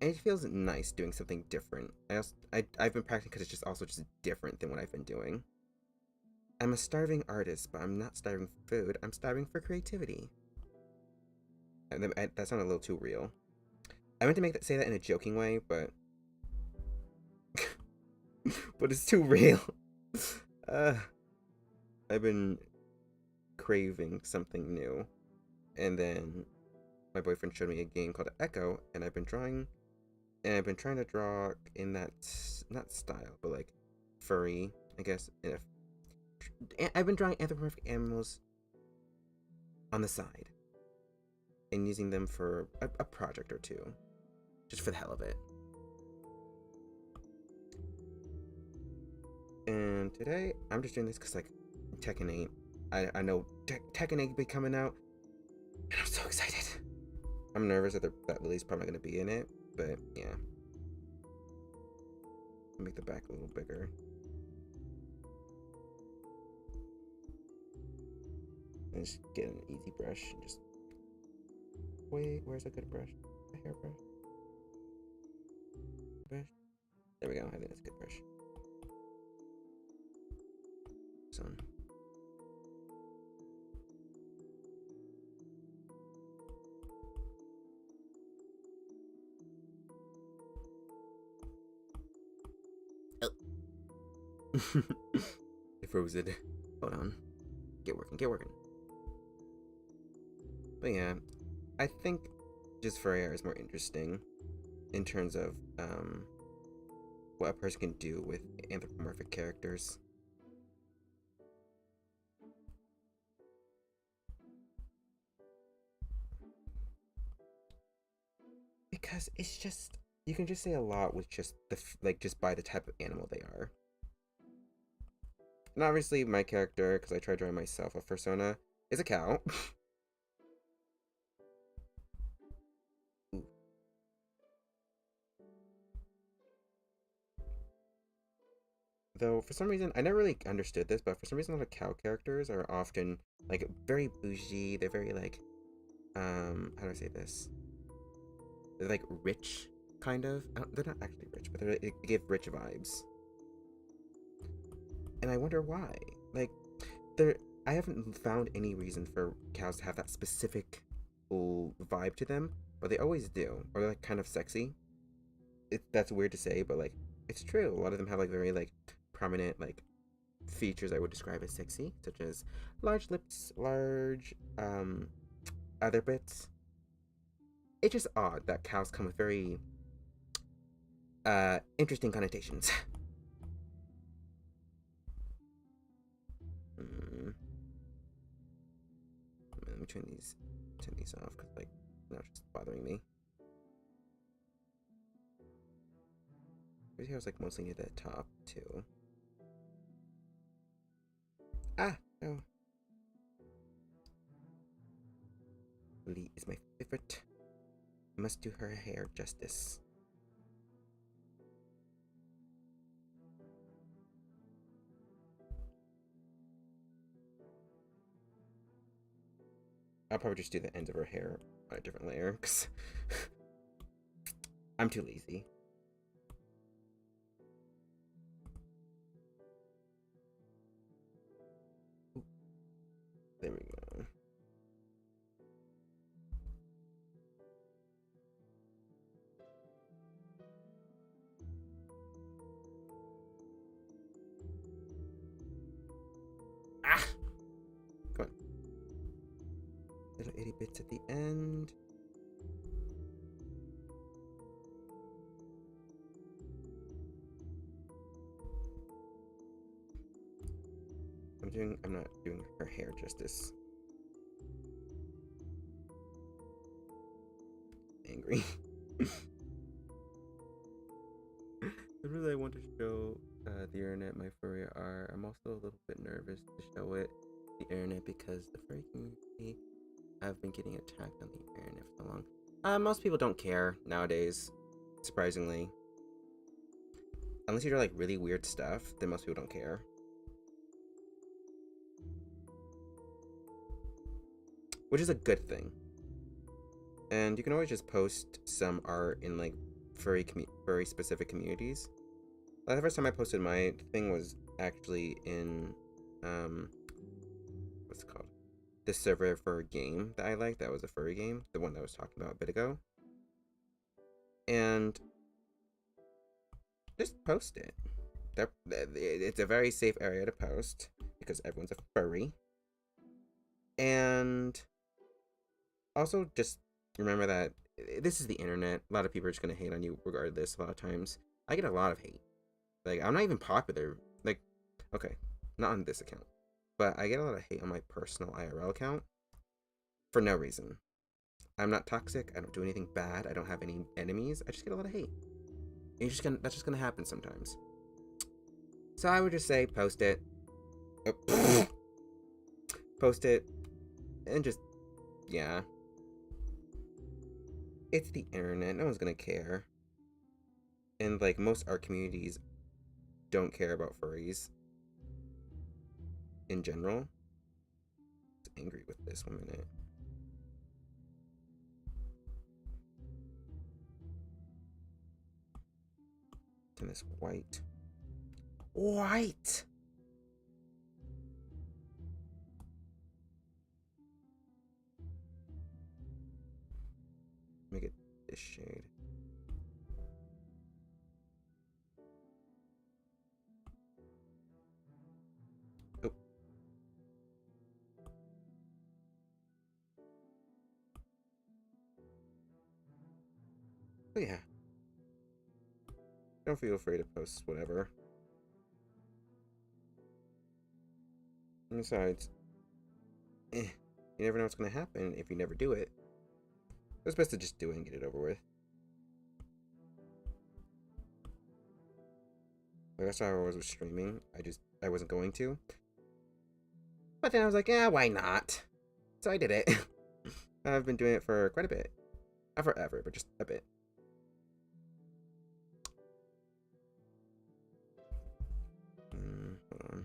and it feels nice doing something different. I've been practicing because it's just also just different than what I've been doing. I'm a starving artist, but I'm not starving for food. I'm starving for creativity. And that sounded a little too real. I meant to say that in a joking way, but but it's too real. I've been craving something new, and then my boyfriend showed me a game called Echo, and I've been trying to draw in that, not style, but like furry, I guess. I've been drawing anthropomorphic animals on the side and using them for a project or two, just for the hell of it. And today I'm just doing this because, like, Tekken 8, I know Tekken 8 be coming out, and I'm so excited. I'm nervous that Lili's probably not going to be in it, but yeah. Make the back a little bigger. And just get an easy brush and just wait. Where's a good brush? A hairbrush. Brush. There we go. I think that's a good brush. So. Oh. It froze it. Hold on. Get working. But yeah, I think just furry art is more interesting in terms of what a person can do with anthropomorphic characters. Because it's just, you can just say a lot with just just by the type of animal they are. And obviously my character, because I tried drawing myself a persona, is a cow. Though, for some reason, I never really understood this, but for some reason, a lot of cow characters are often, like, very bougie. They're very, like, how do I say this? They're, like, rich, kind of. They're not actually rich, but they give rich vibes. And I wonder why. Like, I haven't found any reason for cows to have that specific vibe to them, but they always do. Or they're, like, kind of sexy. That's weird to say, but, like, it's true. A lot of them have, like, very, like, prominent, like, features I would describe as sexy, such as large lips, large other bits. It's just odd that cows come with very interesting connotations. turn these off because like now it's just bothering me. This hair was like mostly near the top too. Ah, no. Lili is my favorite. I must do her hair justice. I'll probably just do the ends of her hair on a different layer because I'm too lazy. Ooh. There we go. Ah! Come on. Little itty bits at the end. I'm not doing her hair justice. Angry. Really, I want to show the internet my furry are. I'm also a little bit nervous to show it the internet because the furry community have been getting attacked on the internet for so long. Most people don't care nowadays, surprisingly. Unless you do like really weird stuff, then most people don't care. Which is a good thing. And you can always just post some art in like furry specific communities. The first time I posted my thing was actually in what's it called? The server for a game that I liked. That was a furry game, the one that I was talking about a bit ago. And just post it. It's a very safe area to post because everyone's a furry. And also just remember that this is the internet. A lot of people are just gonna hate on you regardless. A lot of times I get a lot of hate. Like, I'm not even popular. Like, okay, not on this account, but I get a lot of hate on my personal IRL account for no reason. I'm not toxic. I don't do anything bad. I don't have any enemies. I just get a lot of hate. And that's just gonna happen sometimes. So I would just say post it. Post it. And just, yeah. It's the internet. No one's gonna care. And like most art communities don't care about furries in general. I was angry with this 1 minute. Turn this white. White! Make it this shade. Oh. But yeah. Don't feel afraid to post whatever. And besides, you never know what's gonna happen if you never do it. It's best to just do it and get it over with. Like that's how I was with streaming. I wasn't going to. But then I was like, yeah, why not? So I did it. I've been doing it for quite a bit. Not forever, but just a bit. Hold on.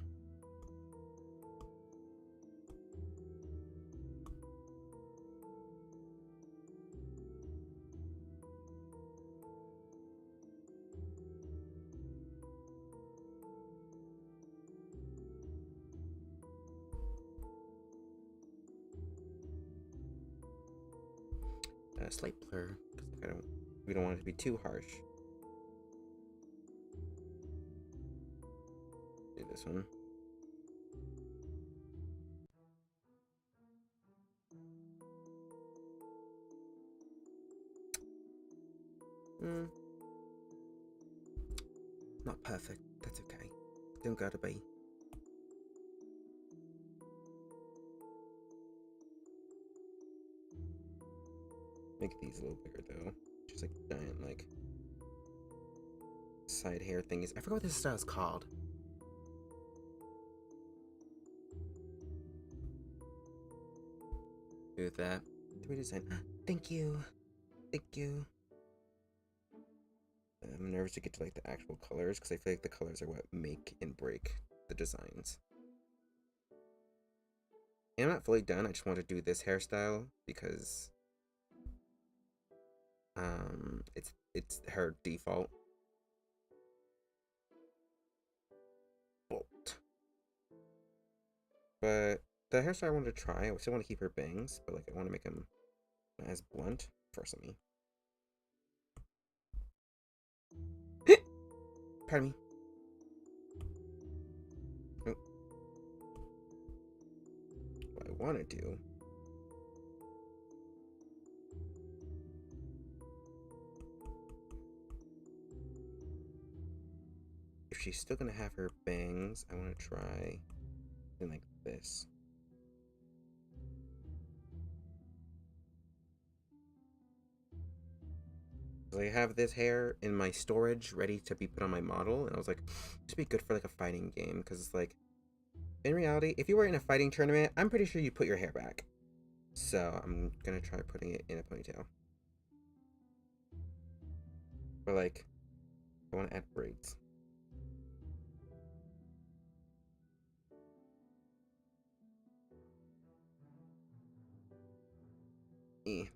Slight blur, because we don't want it to be too harsh. Do this one. Not perfect. That's okay. Don't gotta be. Make these a little bigger though. Just like giant like side hair thingies. I forgot what this style is called. Do that. Redesign. Thank you. Thank you. I'm nervous to get to like the actual colors because I feel like the colors are what make and break the designs. And I'm not fully done. I just want to do this hairstyle because it's her default. Bolt. But the hairstyle I wanted to try, I still want to keep her bangs, but like I want to make them not as blunt. First, let me. Pardon me. Oh. What I want to do. If she's still gonna have her bangs, I want to try something like this. I have this hair in my storage ready to be put on my model, and I was like, this would be good for like a fighting game, because it's like, in reality, if you were in a fighting tournament, I'm pretty sure you'd put your hair back. So I'm gonna try putting it in a ponytail. But like, I want to add braids.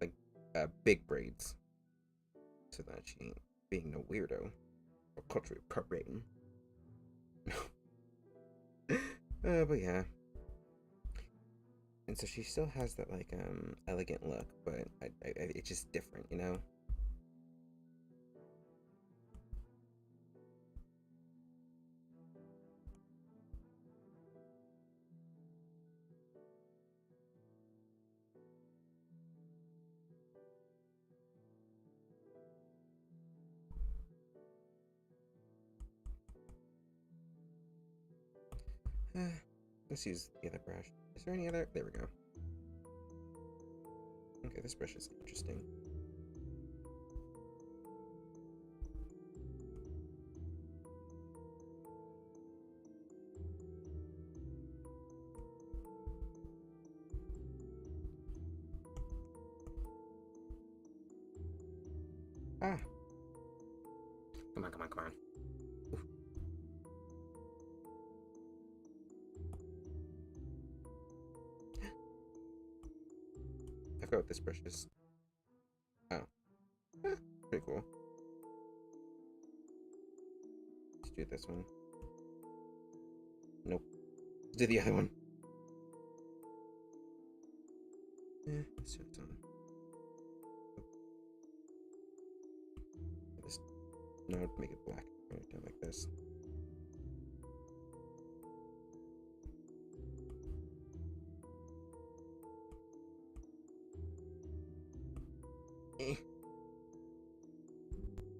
Like big braids, so that she ain't being no weirdo or culturally appropriating. But yeah. And so she still has that like elegant look, but it's just different, you know. Let's use the other brush. Is there any other? There we go. Okay, this brush is interesting. Ah. Come on, come on, come on. Oof. I forgot what this brush is. Oh. Pretty cool. Let's do this one. Nope. Let's do the other one. Let's do this one. This, no, make it black. Right down like this.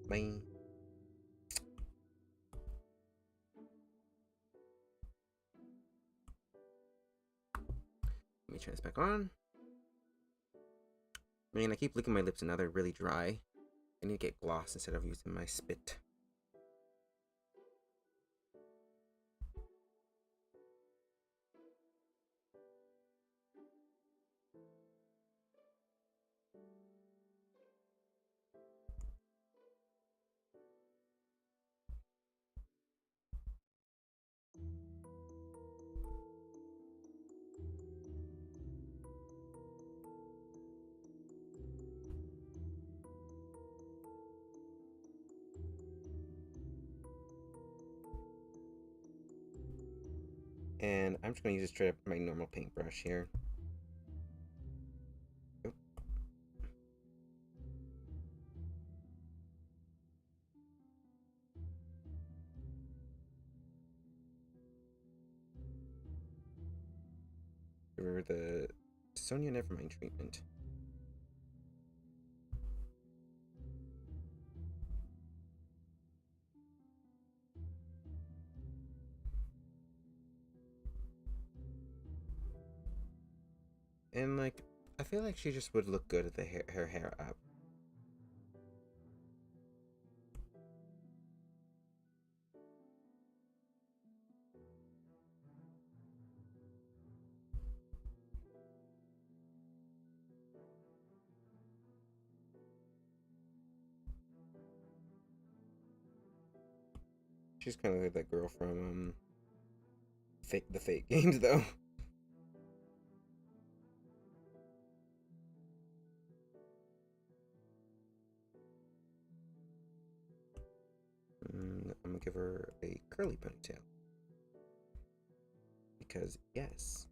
Bye. Let me turn this back on. Man, I keep licking my lips and now they're really dry. I need to get gloss instead of using my spit. And I'm just going to use straight up my normal paintbrush here. Oh. For the Sonia Nevermind treatment. And like, I feel like she just would look good with her hair up. She's kind of like that girl from the Fate games, though. I'm gonna give her a curly ponytail because yes.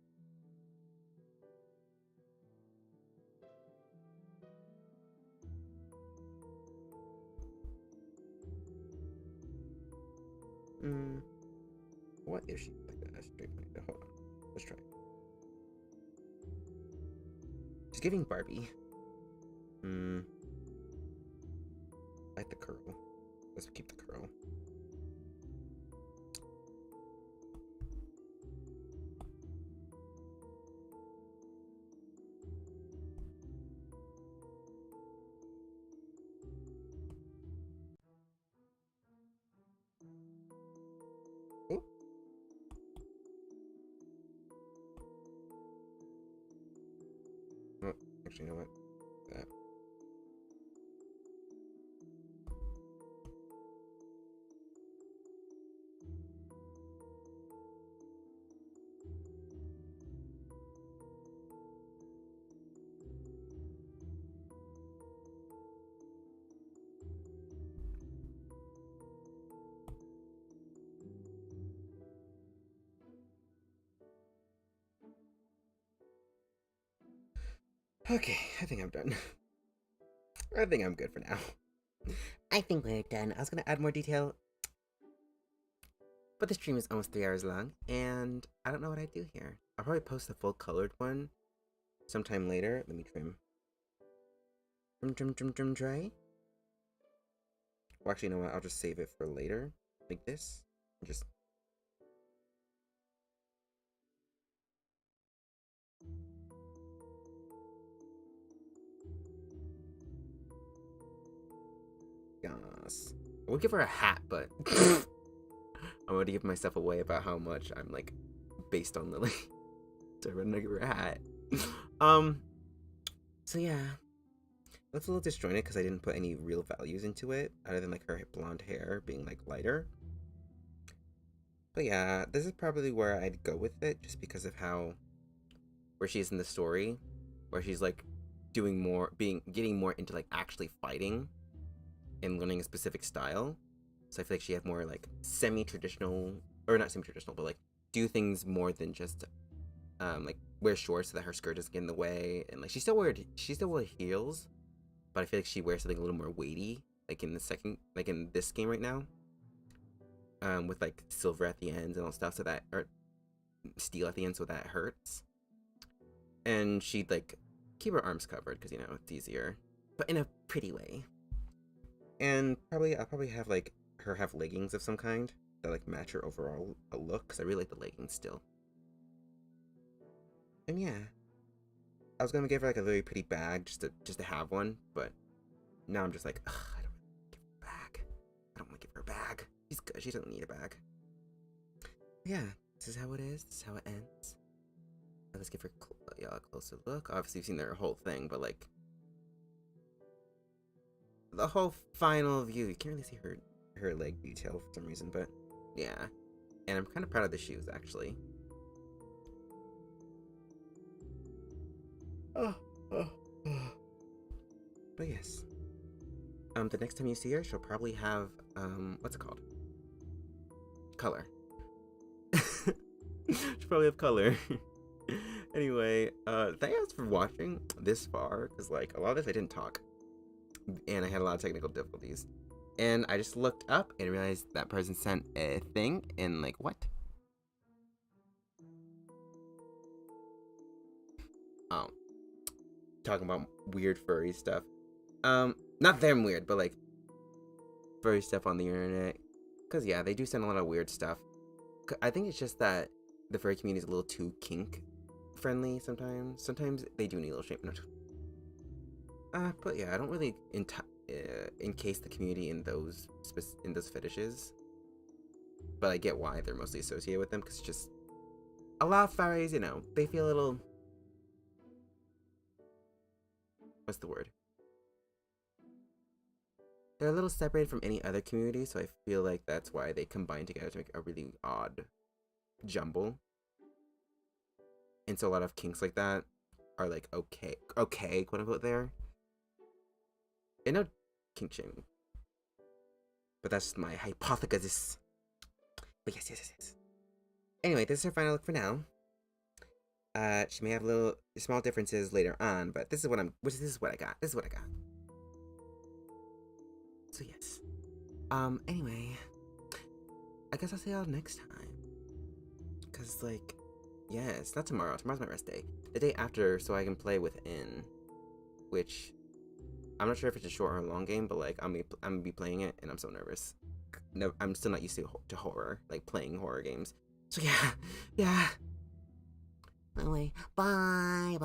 What if she like a straight ponytail? Hold on, let's try. She's giving Barbie. Like the curl. Let's keep the curl. Oh. Oh, actually, you know what? That. Okay, I think I'm done. I think I'm good for now. I think we're done. I was gonna add more detail, but the stream is almost 3 hours long, and I don't know what I do here. I'll probably post a full colored one sometime later. Let me trim. Trim, dry. Well, actually, you know what? I'll just save it for later, like this. Just. Yes. I would give her a hat, but I'm going to give myself away about how much I'm like based on Lili. So I'm gonna give her a hat. So yeah. Looks a little disjointed because I didn't put any real values into it, other than like her blonde hair being like lighter. But yeah, this is probably where I'd go with it, just because of where she is in the story, where she's like doing more, getting more into like actually fighting and learning a specific style. So I feel like she had more like semi-traditional, or not semi-traditional, but like do things more than just like wear shorts so that her skirt doesn't get in the way, and like she still wear heels, but I feel like she wears something a little more weighty, like in this game right now, with like silver at the ends and all stuff, so that, or steel at the end, so that hurts. And she'd like keep her arms covered because, you know, it's easier, but in a pretty way. And I'll probably have like her have leggings of some kind that like match her overall look, because I really like the leggings still. And yeah, I was gonna give her like a very pretty bag just to have one, but now I'm just like, ugh, I don't want to give her a bag. I don't want to give her a bag. She's good. She doesn't need a bag. Yeah, this is how it is. This is how it ends. Let's give her a closer look. Obviously, you've seen their whole thing, but like the whole final view, you can't really see her leg detail for some reason, but yeah. And I'm kind of proud of the shoes, actually. But yes. The next time you see her, she'll probably have what's it called? Color. She'll probably have color. Anyway, thank you guys for watching this far, because like a lot of this I didn't talk, and I had a lot of technical difficulties, and I just looked up and realized that person sent a thing, and like, what? Oh, talking about weird furry stuff. Not them weird, but like furry stuff on the internet, because yeah, they do send a lot of weird stuff. I think it's just that the furry community is a little too kink friendly sometimes. Sometimes they do need a little shame. But yeah, I don't really encase the community in those fetishes. But I get why they're mostly associated with them, because just a lot of furries, you know, they feel a little, what's the word? They're a little separated from any other community, so I feel like that's why they combine together to make a really odd jumble. And so a lot of kinks like that are like okay, quote unquote there. And no kink shaming. But that's just my hypothesis. But yes. Anyway, this is her final look for now. She may have little small differences later on, but this is what I got. So yes. Anyway, I guess I'll see y'all next time. Cause like, yeah, it's not tomorrow. Tomorrow's my rest day. The day after, so I can play within, which I'm not sure if it's a short or a long game, but like I'm gonna be playing it, and I'm so nervous. No, I'm still not used to horror, like playing horror games. So yeah. Anyway, bye.